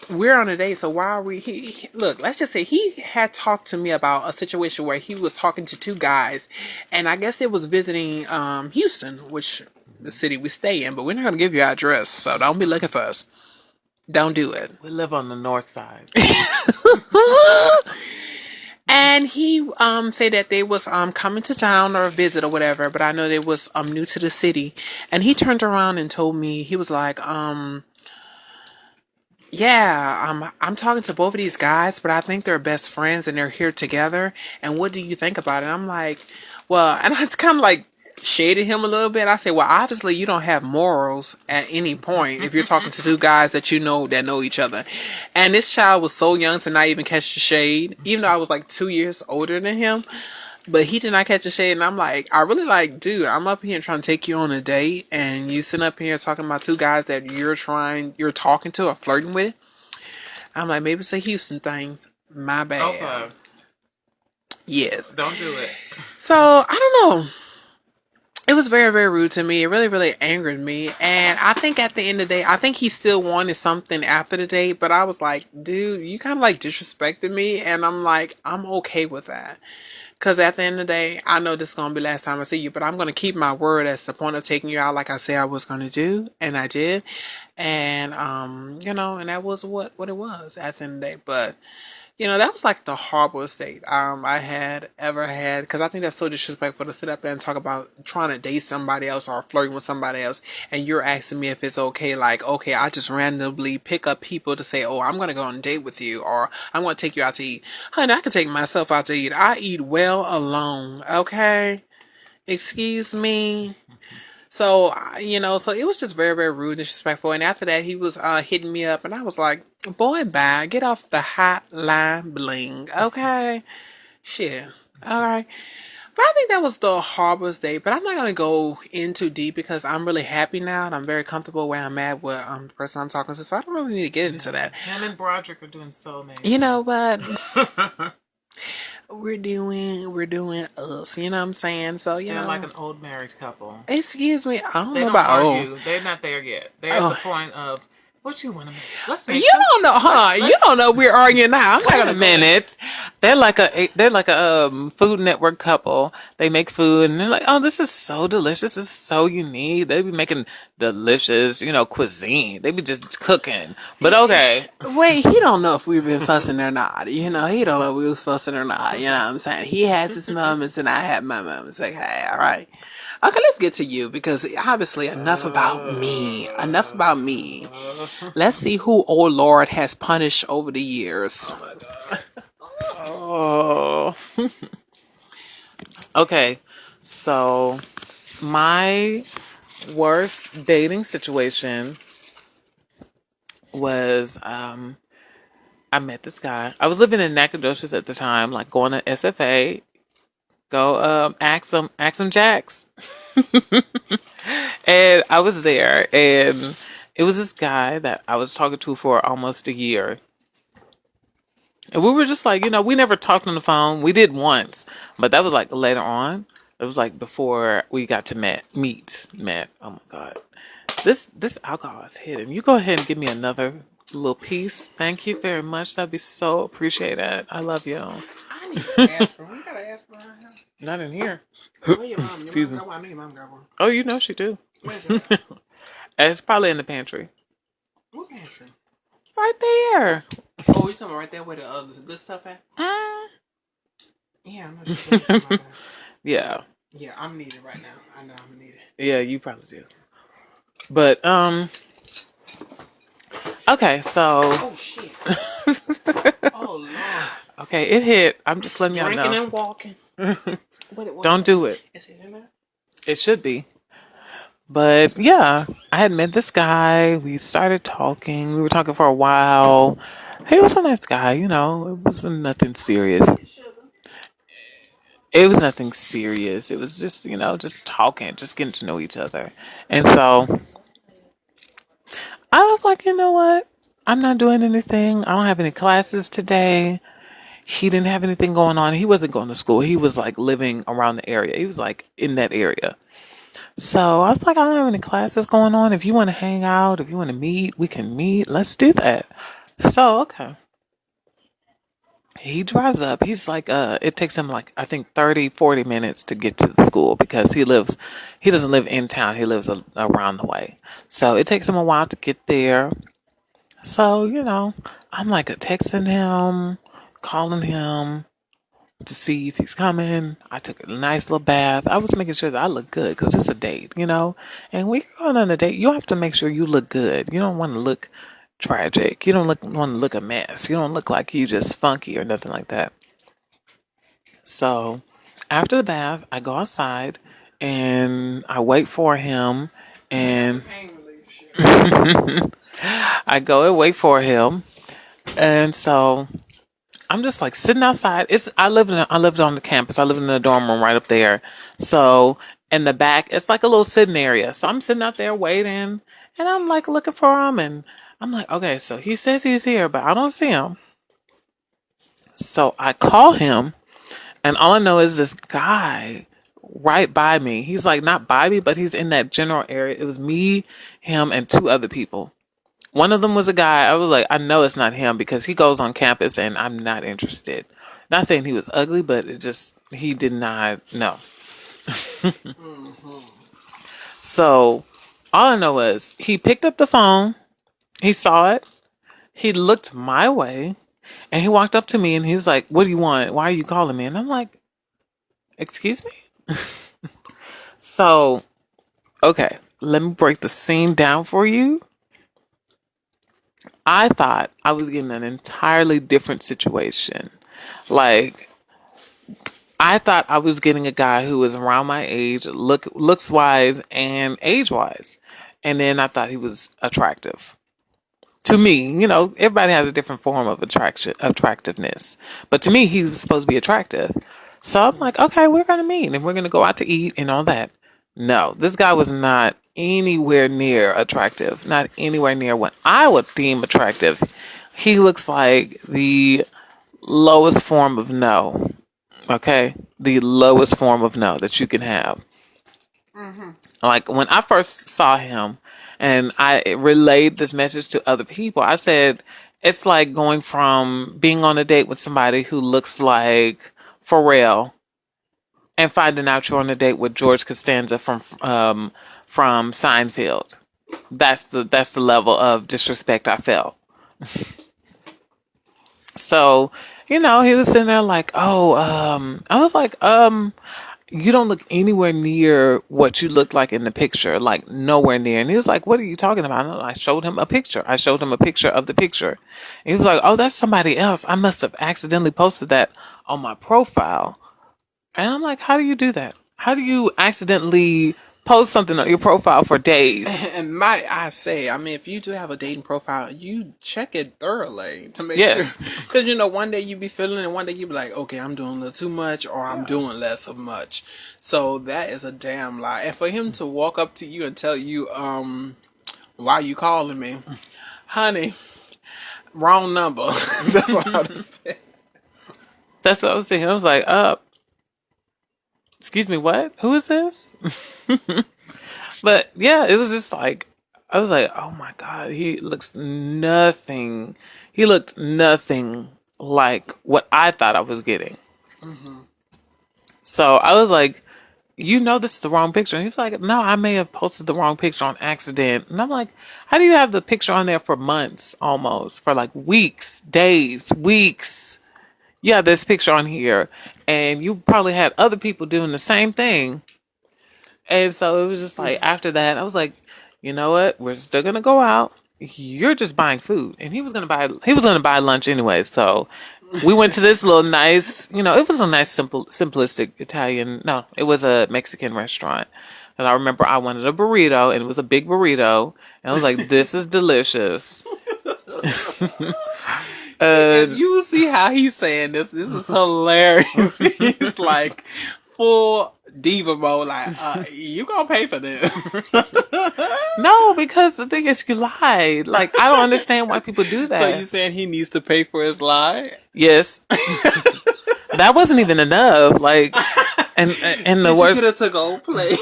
we're on a date, so why are we? Look, let's just say he had talked to me about a situation where he was talking to two guys, and I guess it was visiting Houston, which the city we stay in. But we're not gonna give you our address, so don't be looking for us. Don't do it. We live on the north side. And he said that they was coming to town or a visit or whatever, but I know they was new to the city. And he turned around and told me, he was like, yeah, I'm talking to both of these guys, but I think they're best friends and they're here together. And what do you think about it? I'm like, well, and I kind of like shaded him a little bit. I said, well, obviously you don't have morals at any point if you're talking to two guys that you know that know each other. And this child was so young to not even catch the shade, even though I was like 2 years older than him. But he did not catch a shade, and I'm like, I really like, dude, I'm up here trying to take you on a date, and you sitting up here talking about two guys that you're talking to or flirting with. I'm like, maybe it's a Houston things. My bad. Okay, Yes. don't do it. So I don't know. It was very, very rude to me. It really, really angered me. And I think at the end of the day, I think he still wanted something after the date. But I was like, dude, you kind of like disrespected me. And I'm like, I'm okay with that. Because at the end of the day, I know this is going to be the last time I see you. But I'm going to keep my word as the point of taking you out like I said I was going to do. And I did. And, you know, and that was what it was at the end of the day. But you know, that was like the horriblest date I had ever had because I think that's so disrespectful to sit up there and talk about trying to date somebody else or flirting with somebody else, and you're asking me if it's okay. Like, okay, I just randomly pick up people to say, oh, I'm gonna go on a date with you, or I'm gonna take you out to eat. Honey, I can take myself out to eat. I eat well alone. Okay, excuse me. So, you know, so it was just very, very rude and disrespectful. And after that, he was hitting me up, and I was like, boy, bye. Get off the hotline bling. Okay? Shit. All right. But I think that was the horriblest day. But I'm not going to go in too deep because I'm really happy now, and I'm very comfortable where I'm at with the person I'm talking to. So I don't really need to get into that. Him and Broderick are doing so many. You know what? We're doing us. You know what I'm saying? So, you They're know. like an old married couple. Excuse me. I don't They know don't about argue. They're not there yet. They're at the point of what you want to make. Let's make You some. don't know, huh? You don't know we're arguing now. I'm not Wait gonna a minute. They're like a Food Network couple. They make food and they're like, oh, this is so delicious. This is so unique. They be making delicious, cuisine. They be just cooking. But okay. Wait, he don't know if we've been fussing or not. You know, he don't know if we was fussing or not. You know what I'm saying? He has his moments and I have my moments. Okay, all right. Okay, let's get to you because obviously enough about me. Enough about me. Let's see who old Lord has punished over the years. Oh. Okay. So my worst dating situation was I met this guy. I was living in Nacogdoches at the time, like going to SFA, go ask some jacks. And I was there, and it was this guy that I was talking to for almost a year. And we were just like, we never talked on the phone. We did once, but that was like later on. It was like before we got to met. Oh my God. This alcohol is hitting. You go ahead and give me another little piece. Thank you very much. That'd be so appreciated. I love you. I need an aspirin. You got an aspirin right here? Not in here. Where your mom? Your Excuse mom me. got one. I know your mom got one. Oh, you know she do. Where's it at? It's probably in the pantry. What pantry? Right there. Oh, you talking about right there where the good stuff at? Mm. Yeah, I know she's doing something like that. Yeah. Yeah, I'm needed right now. I know I'm needed. Yeah, you probably do. But okay, so Oh shit. Oh Lord. okay, it hit. I'm just letting y'all Drinking know. and walking. Don't do it. Is it in there? It should be. But yeah, I had met this guy. We started talking. We were talking for a while. He was a nice guy, It wasn't nothing serious. It was nothing serious. It was just, just talking, just getting to know each other. And so I was like, you know what? I'm not doing anything. I don't have any classes today. He didn't have anything going on. He wasn't going to school. He was like living around the area. He was like in that area. So I was like, I don't have any classes going on. If you want to hang out, if you want to meet, we can meet. Let's do that. So, okay. He drives up. He's like, it takes him like, I think 30, 40 minutes to get to the school because he doesn't live in town. He lives around the way. So it takes him a while to get there. So, I'm like texting him, calling him to see if he's coming. I took a nice little bath. I was making sure that I look good because it's a date, And when you're going on a date, you have to make sure you look good. You don't want to look tragic. You don't want to look a mess. You don't look like you just funky or nothing like that. So after the bath, I go outside and I wait for him, and Pain relief shit. I go and wait for him. And so I'm just like sitting outside. I lived on the campus. I live in the dorm room right up there. So in the back, it's like a little sitting area. So I'm sitting out there waiting, and I'm like looking for him, and I'm like, okay, so he says he's here, but I don't see him. So I call him, and all I know is this guy right by me. He's like not by me, but he's in that general area. It was me, him, and two other people. One of them was a guy. I was like, I know it's not him because he goes on campus and I'm not interested. Not saying he was ugly, but he did not know. So all I know is he picked up the phone. He saw it. He looked my way and he walked up to me and he's like, what do you want? Why are you calling me? And I'm like, excuse me? So, okay, let me break the scene down for you. I thought I was getting an entirely different situation. Like, I thought I was getting a guy who was around my age, looks wise and age wise. And then I thought he was attractive. To me, everybody has a different form of attractiveness. But to me, he was supposed to be attractive. So I'm like, okay, we're going to meet and we're going to go out to eat and all that. No, this guy was not anywhere near attractive. Not anywhere near what I would deem attractive. He looks like the lowest form of no. Okay? The lowest form of no that you can have. Mm-hmm. Like when I first saw him and I relayed this message to other people, I said, it's like going from being on a date with somebody who looks like Pharrell and finding out you're on a date with George Costanza from Seinfeld. That's the level of disrespect I felt. So, he was sitting there like, I was like, you don't look anywhere near what you look like in the picture, like nowhere near. And he was like, what are you talking about? And I showed him a picture. I showed him a picture of the picture. And he was like, oh, that's somebody else. I must have accidentally posted that on my profile. And I'm like, how do you do that? How do you accidentally post something on your profile for days. And I mean, if you do have a dating profile, you check it thoroughly to make Yes. sure. Because, one day you be feeling it, and one day you be like, okay, I'm doing a little too much, or I'm doing less of much. So that is a damn lie. And for him to walk up to you and tell you, why you calling me? Honey, wrong number. That's what I would say. That's what I was thinking. I was like, excuse me, what? Who is this? But yeah, it was just like, I was like, oh my God, he looks nothing. He looked nothing like what I thought I was getting. So I was like, this is the wrong picture. And he was like, no, I may have posted the wrong picture on accident. And I'm like, how do you have the picture on there for months almost? For like weeks, days, weeks. Yeah, this picture on here. And you probably had other people doing the same thing. And so it was just like, after that, I was like, you know what? We're still going to go out. You're just buying food. And he was going to buy lunch anyway. So we went to this little nice, it was a nice, simplistic Italian. No, it was a Mexican restaurant. And I remember I wanted a burrito, and it was a big burrito. And I was like, this is delicious. If you see how he's saying this is hilarious. He's like full diva mode, like, you gonna pay for this. No, because the thing is, you lied. Like, I don't understand why people do that. So you saying he needs to pay for his lie? Yes. That wasn't even enough. Like, and the worst. You could have took a whole plate.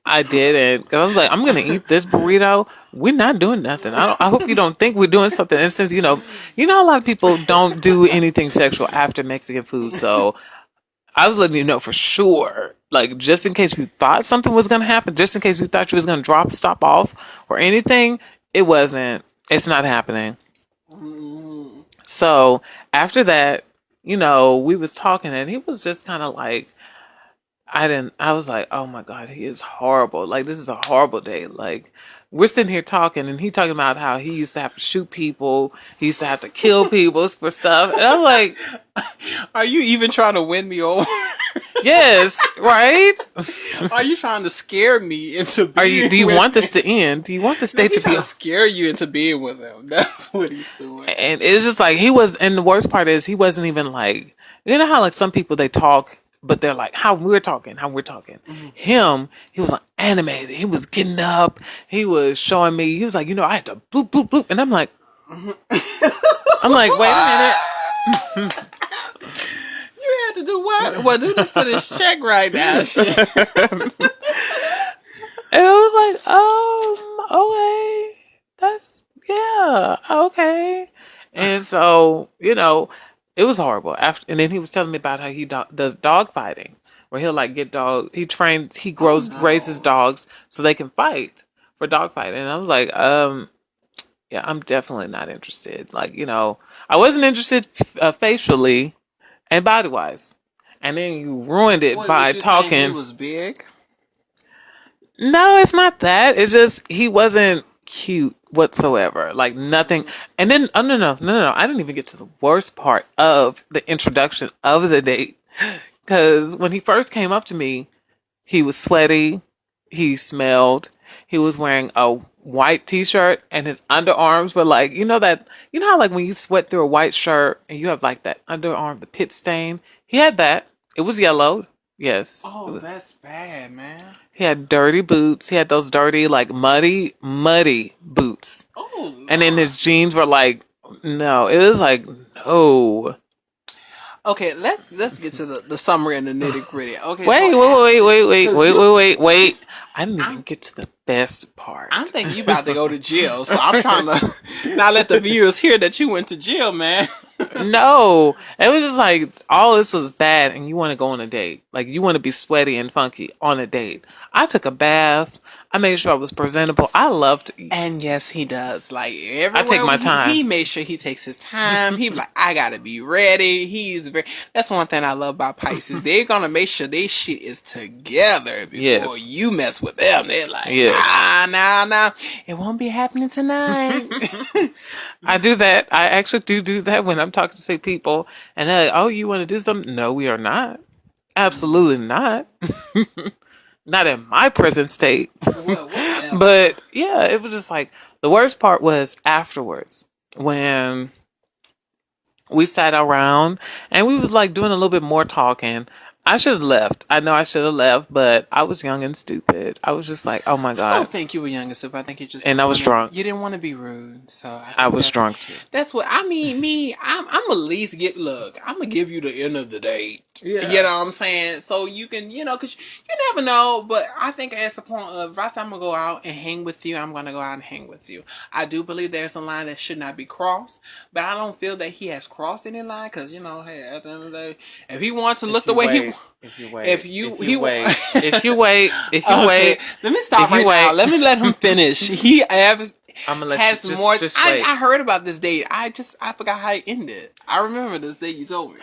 I didn't. Because I was like, I'm going to eat this burrito. We're not doing nothing. I hope you don't think we're doing something. And since, a lot of people don't do anything sexual after Mexican food. So I was letting you know for sure. Like, just in case you thought something was going to happen, just in case you thought you was going to stop off or anything, it wasn't. It's not happening. So after that, we was talking, and he was just kind of like, I was like, oh my God, he is horrible. Like, this is a horrible day. Like, we're sitting here talking, and he talking about how he used to have to shoot people. He used to have to kill people for stuff. And I'm like, are you even trying to win me over? Yes, right? Are you trying to scare me into being do you want this to end? Do you want this day to be... to scare you into being with him. That's what he's doing. And it was just like, and the worst part is, he wasn't even like, how like some people, they talk, but they're like, how we're talking. Mm-hmm. Him, he was like animated. He was getting up. He was showing me. He was like, I had to bloop, bloop, bloop. And I'm like, wait a minute. You had to do what? Well, do this to this check right now. And I was like, okay. Yeah, okay. And so, it was horrible. And then he was telling me about how he does dog fighting, where he'll like get raises dogs so they can fight for dog fighting. And I was like, yeah, I'm definitely not interested. Like, I wasn't interested facially and body wise. And then you ruined it by talking. He was big? No, it's not that. It's just he wasn't cute whatsoever. Like nothing. And then no. I didn't even get to the worst part of the introduction of the date. Because when he first came up to me, he was sweaty. He smelled. He was wearing a white t-shirt, and his underarms were like, how like when you sweat through a white shirt and you have like that underarm, the pit stain. He had that. It was yellow. Yes. Oh, that's bad, man. He had dirty boots. He had those dirty, like muddy boots. Oh, Lord. And then his jeans were like, no. It was like, no. Okay, let's get to the summary and the nitty gritty. Okay. Wait. I didn't even get to the best part. I'm thinking you about to go to jail, so I'm trying to not let the viewers hear that you went to jail, man. No, it was just like all this was bad, and you want to go on a date. Like you want to be sweaty and funky on a date. I took a bath. I made sure I was presentable. I love to eat. And yes, he does. Like everywhere I take my time. He made sure he takes his time. He be like, I gotta be ready. That's one thing I love about Pisces. They're gonna make sure their shit is together before you mess with them. They're like, nah, it won't be happening tonight. I do that. I actually do that when I'm talking to people, and they're like, "Oh, you want to do something?" No, we are not. Absolutely not. not in my present state. Well, whatever. But yeah, it was just like the worst part was afterwards when we sat around and we was like doing a little bit more talking. I should have left. I know I should have left, but I was young and stupid. I was just like, oh my I don't God. think you were young and stupid. I think you just And I was drunk. You didn't want to be rude, so I I think was drunk too. that's what I mean. Me, I'm at least get look. I'm gonna give you the end of the date. Yeah. You know what I'm saying? So you can, because you never know. But I think it's the point of if I say I'm gonna go out and hang with you, I'm gonna go out and hang with you. I do believe there's a line that should not be crossed, but I don't feel that he has crossed any line because hey, at the end of the day, if he wants to look the way he. If you wait, If you wait, let me stop if you right now. wait. Let him finish. He has I'm gonna let has you more. just I wait. heard about this date. I forgot how it ended. I remember this date you told me.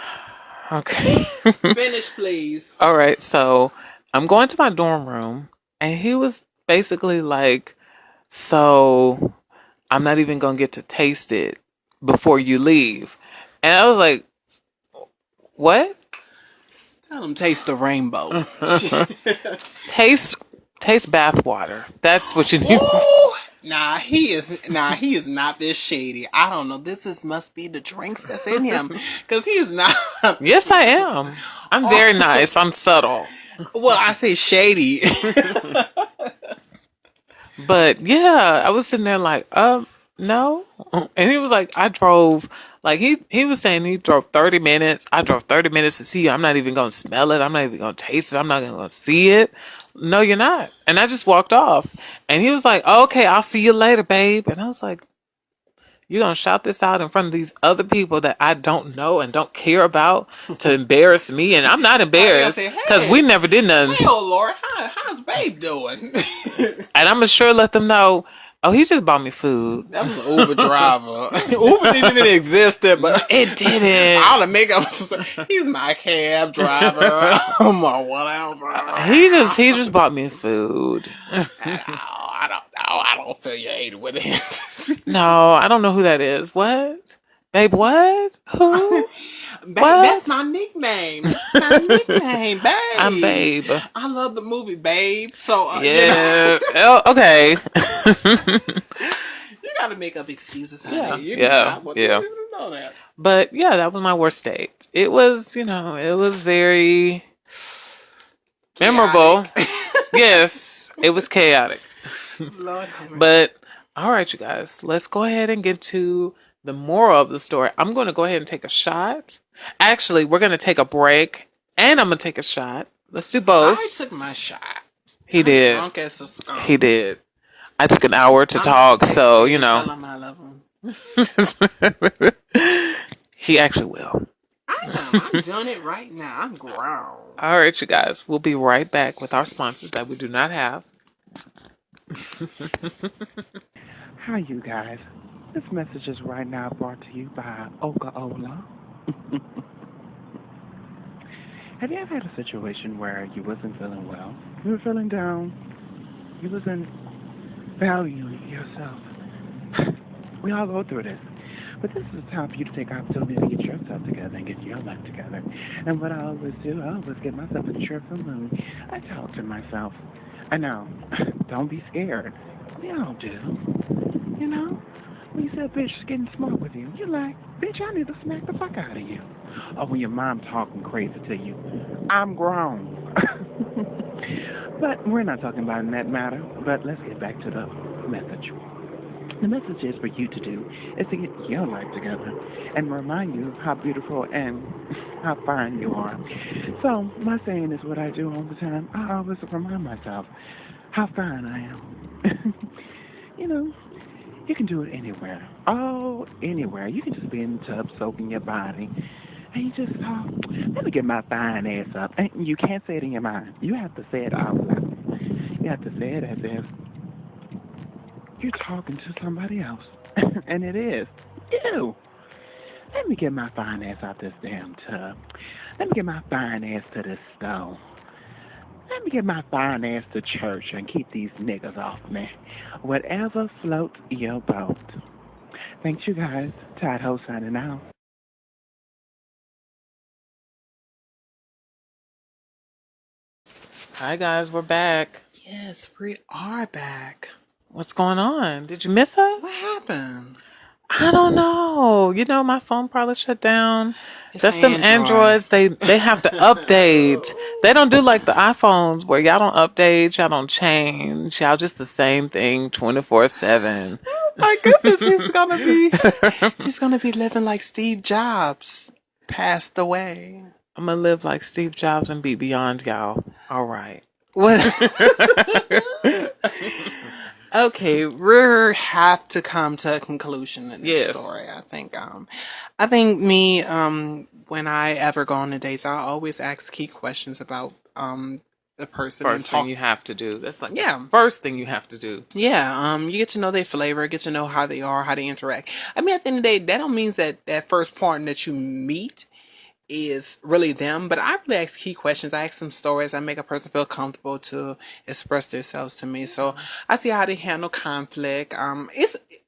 Okay. Finish, please. All right. So I'm going to my dorm room, and he was basically like, "So I'm not even gonna get to taste it before you leave," and I was like, "What? Tell him taste the rainbow. Taste bath water. That's what you need." Ooh, he is not this shady. I don't know. Must be the drinks that's in him, because he is not. Yes, I am. I'm very nice. I'm subtle. Well, I say shady. But yeah, I was sitting there like, no. And he was like, I drove, like he was saying he drove 30 minutes. I drove 30 minutes to see you. I'm not even going to smell it. I'm not even going to taste it. I'm not going to see it. No, you're not. And I just walked off. And he was like, okay, I'll see you later, babe. And I was like, you're going to shout this out in front of these other people that I don't know and don't care about to embarrass me. And I'm not embarrassed because we never did nothing. Hey, oh Lord, how's babe doing? And I'm sure let them know, oh, he just bought me food. That was an Uber driver. Uber didn't even exist, but It didn't. I'll make up. He's my cab driver. Or whatever. He just bought me food. I don't feel you ate with it. No, I don't know who that is. What? Babe, what? Who? Babe, What? that's my nickname. That's my nickname, Babe. I'm Babe. I love the movie, Babe. So, Yeah. Oh, okay. You gotta make up excuses, honey. Yeah. You Yeah. do not Yeah. want to know that. But yeah, that was my worst date. It was, it was very memorable. Yes, it was chaotic. Lord have mercy. But all right, you guys, let's go ahead and get to the moral of the story. I'm going to go ahead and take a shot. Actually, we're going to take a break and I'm going to take a shot. Let's do both. I took my shot. He did. Drunk as a skunk. He did. I took an hour to talk, so, Tell him I love him. He actually will. I am. I'm doing it right now. I'm grown. All right, you guys, we'll be right back with our sponsors that we do not have. Hi, you guys. This message is right now brought to you by Oka-Ola. Have you ever had a situation where you wasn't feeling well? You were feeling down. You wasn't valuing yourself. We all go through this. But this is the time for you to take opportunity to get yourself together and get your life together. And what I always do, I always get myself in a cheerful mood. I talk to myself. I know. Don't be scared. We all do. You know? When you say a bitch is getting smart with you, you're like, bitch, I need to smack the fuck out of you. Or when your mom talking crazy to you, I'm grown. But we're not talking about in that matter. But let's get back to the message. The message is for you to do is to get your life together and remind you how beautiful and how fine you are. So my saying is what I do all the time. I always remind myself how fine I am. You can do it anywhere. Oh, anywhere. You can just be in the tub soaking your body. And you just talk, let me get my fine ass up. And you can't say it in your mind. You have to say it out loud. You have to say it as if you're talking to somebody else. And it is you. Let me get my fine ass out this damn tub. Let me get my fine ass to this stove. Let me get my fine ass to church and keep these niggas off me. Whatever floats your boat. Thanks, you guys. Tide Ho signing out. Hi guys, we're back. Yes, we are back. What's going on? Did you miss us? What happened? I don't know. You know, my phone probably shut down. It's That's them Android. Androids. They have to update. They don't do like the iPhones where y'all don't update, y'all don't change. Y'all just the same thing 24/7. My goodness, he's gonna be living like Steve Jobs passed away. I'm gonna live like Steve Jobs and be beyond y'all. All right. What? Okay, we have to come to a conclusion in this Yes. story. I think me, when I ever go on the dates, I always ask key questions about the person and First talk. thing you have to do. That's like Yeah. the first thing you have to do. Yeah, you get to know their flavor, get to know how they are, how they interact. I mean, at the end of the day, that don't mean that first partner that you meet is really them, but I really ask key questions. I ask them stories. I make a person feel comfortable to express themselves to me. So I see how they handle conflict.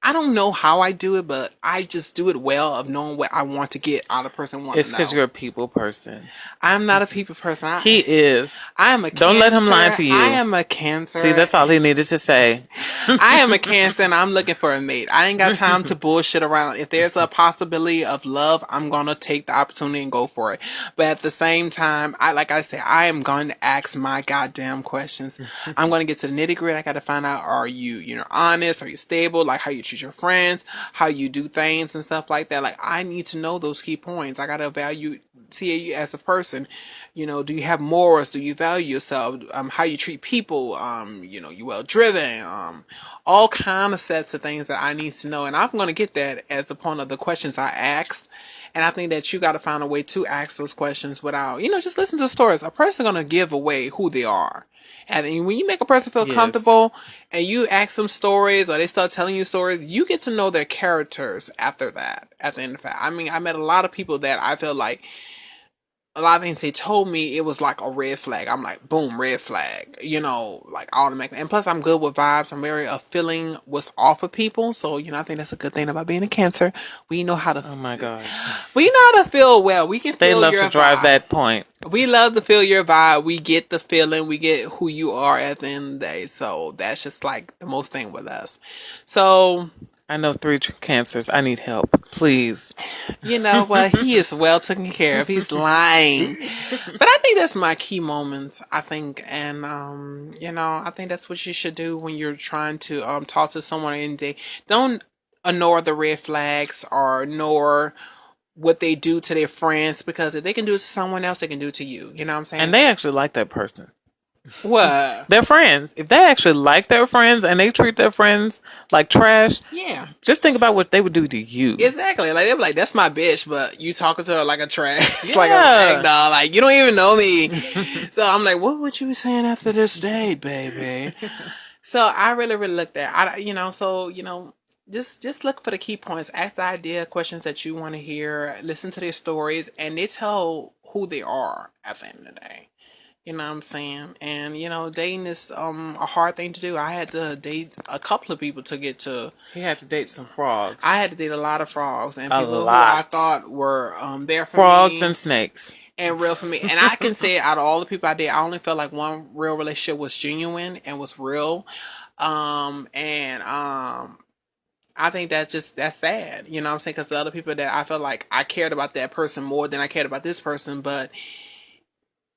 I don't know how I do it, but I just do it well of knowing what I want to get out of the person. It's because you're a people person. I'm not a people person. He is. I am a Cancer. Don't let him lie to you. I am a Cancer. See, that's all he needed to say. I am a Cancer and I'm looking for a mate. I ain't got time to bullshit around. If there's a possibility of love, I'm going to take the opportunity and go for it. But at the same time, like I said, I am going to ask my goddamn questions. I'm going to get to the nitty gritty. I got to find out, are you honest? Are you stable? Like how you treat your friends, how you do things and stuff like that. Like I need to know those key points. I got to see you as a person. Do you have morals? Do you value yourself? How you treat people? You well driven. All kind of sets of things that I need to know, and I'm going to get that as the point of the questions I ask. And I think that you got to find a way to ask those questions without, just listen to stories. A person going to give away who they are. And when you make a person feel comfortable and you ask them stories or they start telling you stories, you get to know their characters after that, at the end of the fact. I mean, I met a lot of people that I feel like a lot of things they told me, it was like a red flag. I'm like, boom, red flag, like automatically. And plus I'm good with vibes. I'm very feeling what's off of people. So, I think that's a good thing about being a Cancer. We know how to, Oh my God. we know how to feel well. We can They feel love your to drive vibe. that point. We love to feel your vibe. We get the feeling. We get who you are at the end of the day. So that's just like the most thing with us. So, I know 3 Cancers. I need help. Please. you know what? He is well taken care of. He's lying. But I think that's my key moments, I think. And, I think that's what you should do when you're trying to talk to someone in the day. Don't ignore the red flags or ignore what they do to their friends, because if they can do it to someone else, they can do it to you. You know what I'm saying? And they actually like that person. What? They're friends. If they actually like their friends and they treat their friends like trash, Yeah. just think about what they would do to you. Exactly. Like they're like, that's my bitch, but you talking to her like a trash, Yeah. like a rag doll. Like you don't even know me. So I'm like, what would you be saying after this date, baby? So I really, really looked at, just look for the key points. Ask the idea questions that you want to hear. Listen to their stories, and they tell who they are at the end of the day. You know what I'm saying? And, dating is a hard thing to do. I had to date a couple of people to get to. He had to date some frogs. I had to date a lot of frogs and A people who lot. I thought were there for Frogs me and snakes. and real for me. And I can say out of all the people I did, I only felt like one real relationship was genuine and was real. I think that's sad. You know what I'm saying? Because the other people that I felt like I cared about that person more than I cared about this person, but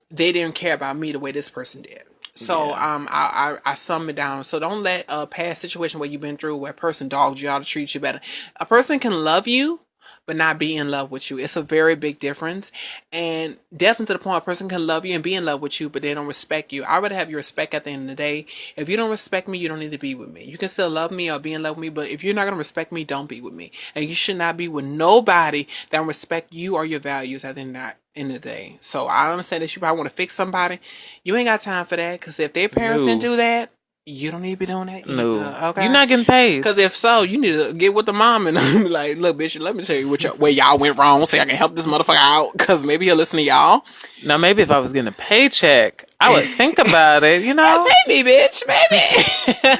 they didn't care about me the way this person did. So I sum it down. So don't let a past situation where you've been through where a person dogged you out to treat you better. A person can love you, but not be in love with you. It's a very big difference. And definitely to the point a person can love you and be in love with you, but they don't respect you. I'd rather have your respect at the end of the day. If you don't respect me, you don't need to be with me. You can still love me or be in love with me, but if you're not going to respect me, don't be with me. And you should not be with nobody that don't respect you or your values at the end of the day. So I understand that you probably want to fix somebody. You ain't got time for that, because if their parents didn't do that, you don't need to be doing that either. No. Okay? You're not getting paid. Because if so, you need to get with the mom and be like, look, bitch, let me tell you where y'all went wrong so I can help this motherfucker out. Because maybe he'll listen to y'all. Now, maybe if I was getting a paycheck, I would think about it, Pay me, bitch. Pay me.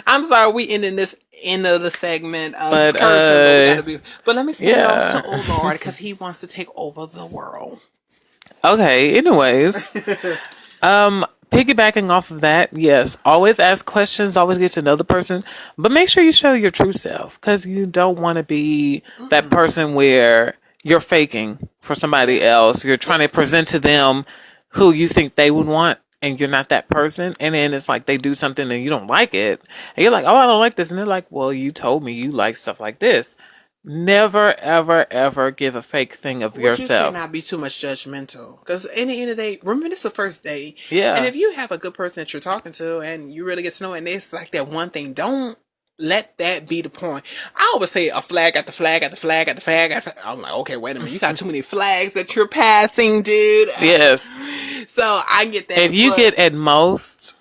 I'm sorry, we ending this end of the segment. But, but let me send it over to Old Lord, because he wants to take over the world. Okay, anyways. piggybacking off of that, yes, always ask questions, always get to know the person, but make sure you show your true self because you don't want to be that person where you're faking for somebody else. You're trying to present to them who you think they would want, and you're not that person. And then it's like they do something and you don't like it, and you're like, "Oh, I don't like this," and they're like, "Well, you told me you like stuff like this." Never, ever, ever give a fake thing of You yourself. cannot be too much judgmental because in the end of the day, remember this is the first date. Yeah. And if you have a good person that you're talking to and you really get to know it, and it's like that one thing, don't let that be the point. I always say a flag after flag after flag after flag after. I'm like, okay, wait a minute, you got too many flags that you're passing, dude. Yes. So I get that. If you get at most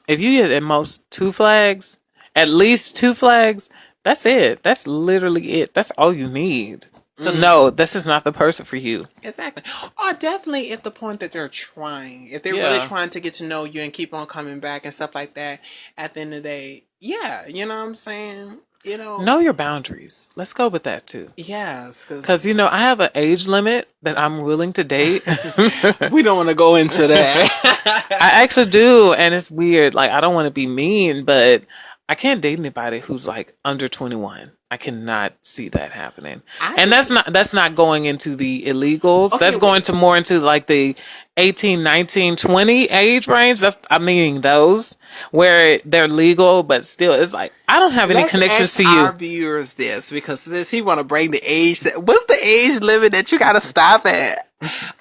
2 flags, at least 2 flags, that's it. That's literally it. That's all you need to know this is not the person for you. Exactly. Or definitely at the point that they're trying. If they're really trying to get to know you and keep on coming back and stuff like that, at the end of the day, yeah, you know what I'm saying? You know your boundaries. Let's go with that too. Yes. Because, I have an age limit that I'm willing to date. We don't want to go into that. I actually do. And it's weird. Like, I don't want to be mean, but I can't date anybody who's like under 21. I cannot see that happening. And that's not going into the illegals. Okay, that's going to more into like the 18, 19, 20 age range. Those where they're legal, but still it's like, I don't have any connections to you. Our viewers this, because since he want to bring the age, what's the age limit that you got to stop at?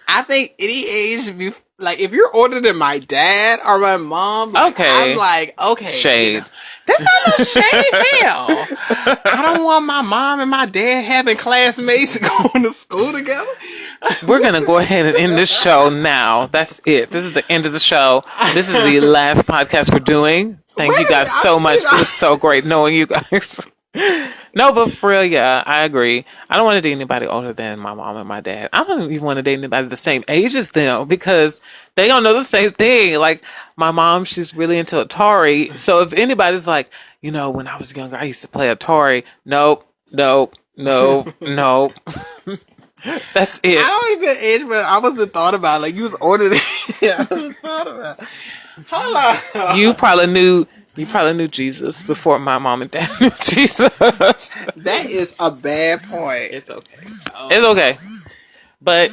I think any age, like if you're older than my dad or my mom, like, okay, I'm like, okay, shade. That's not no shade. Hell, I don't want my mom and my dad having classmates going to school together. We're gonna go ahead and end this show now. That's it. This is the end of the show. This is the last podcast we're doing. Thank you guys so much. It was so great knowing you guys. No, but for real, yeah, I agree. I don't want to date anybody older than my mom and my dad. I don't even want to date anybody the same age as them because they don't know the same thing. Like my mom, she's really into Atari. So if anybody's like, when I was younger, I used to play Atari. Nope. That's it. I don't even age, but I wasn't thought about. Like you was older than I wasn't thought about. Hold on. You probably knew Jesus before my mom and dad knew Jesus. That is a bad point. It's okay. It's okay. But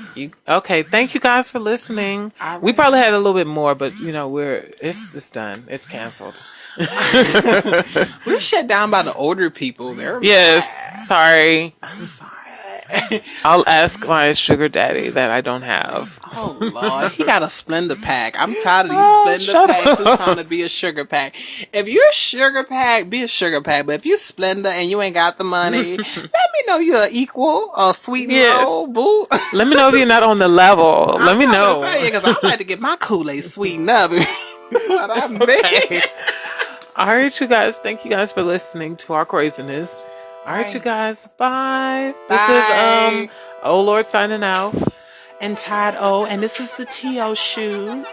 thank you guys for listening. We probably had a little bit more, but it's done. It's canceled. We're shut down by the older people. Yes. Sorry. I'm sorry. I'll ask my sugar daddy that I don't have. Oh Lord, he got a Splendor pack. I'm tired of these Splendor packs who's trying to be a sugar pack. If you're a sugar pack, be a sugar pack. But if you're Splendor and you ain't got the money, let me know you're equal, sweet and low, boo. Let me know if you're not on the level. Let me know. Because I like to get my Kool-Aid sweetened up. What I mean. All right, you guys. Thank you guys for listening to our craziness. All right, you guys. Bye. This is Oh Lord signing out. And Todd O. And this is the T.O. shoe.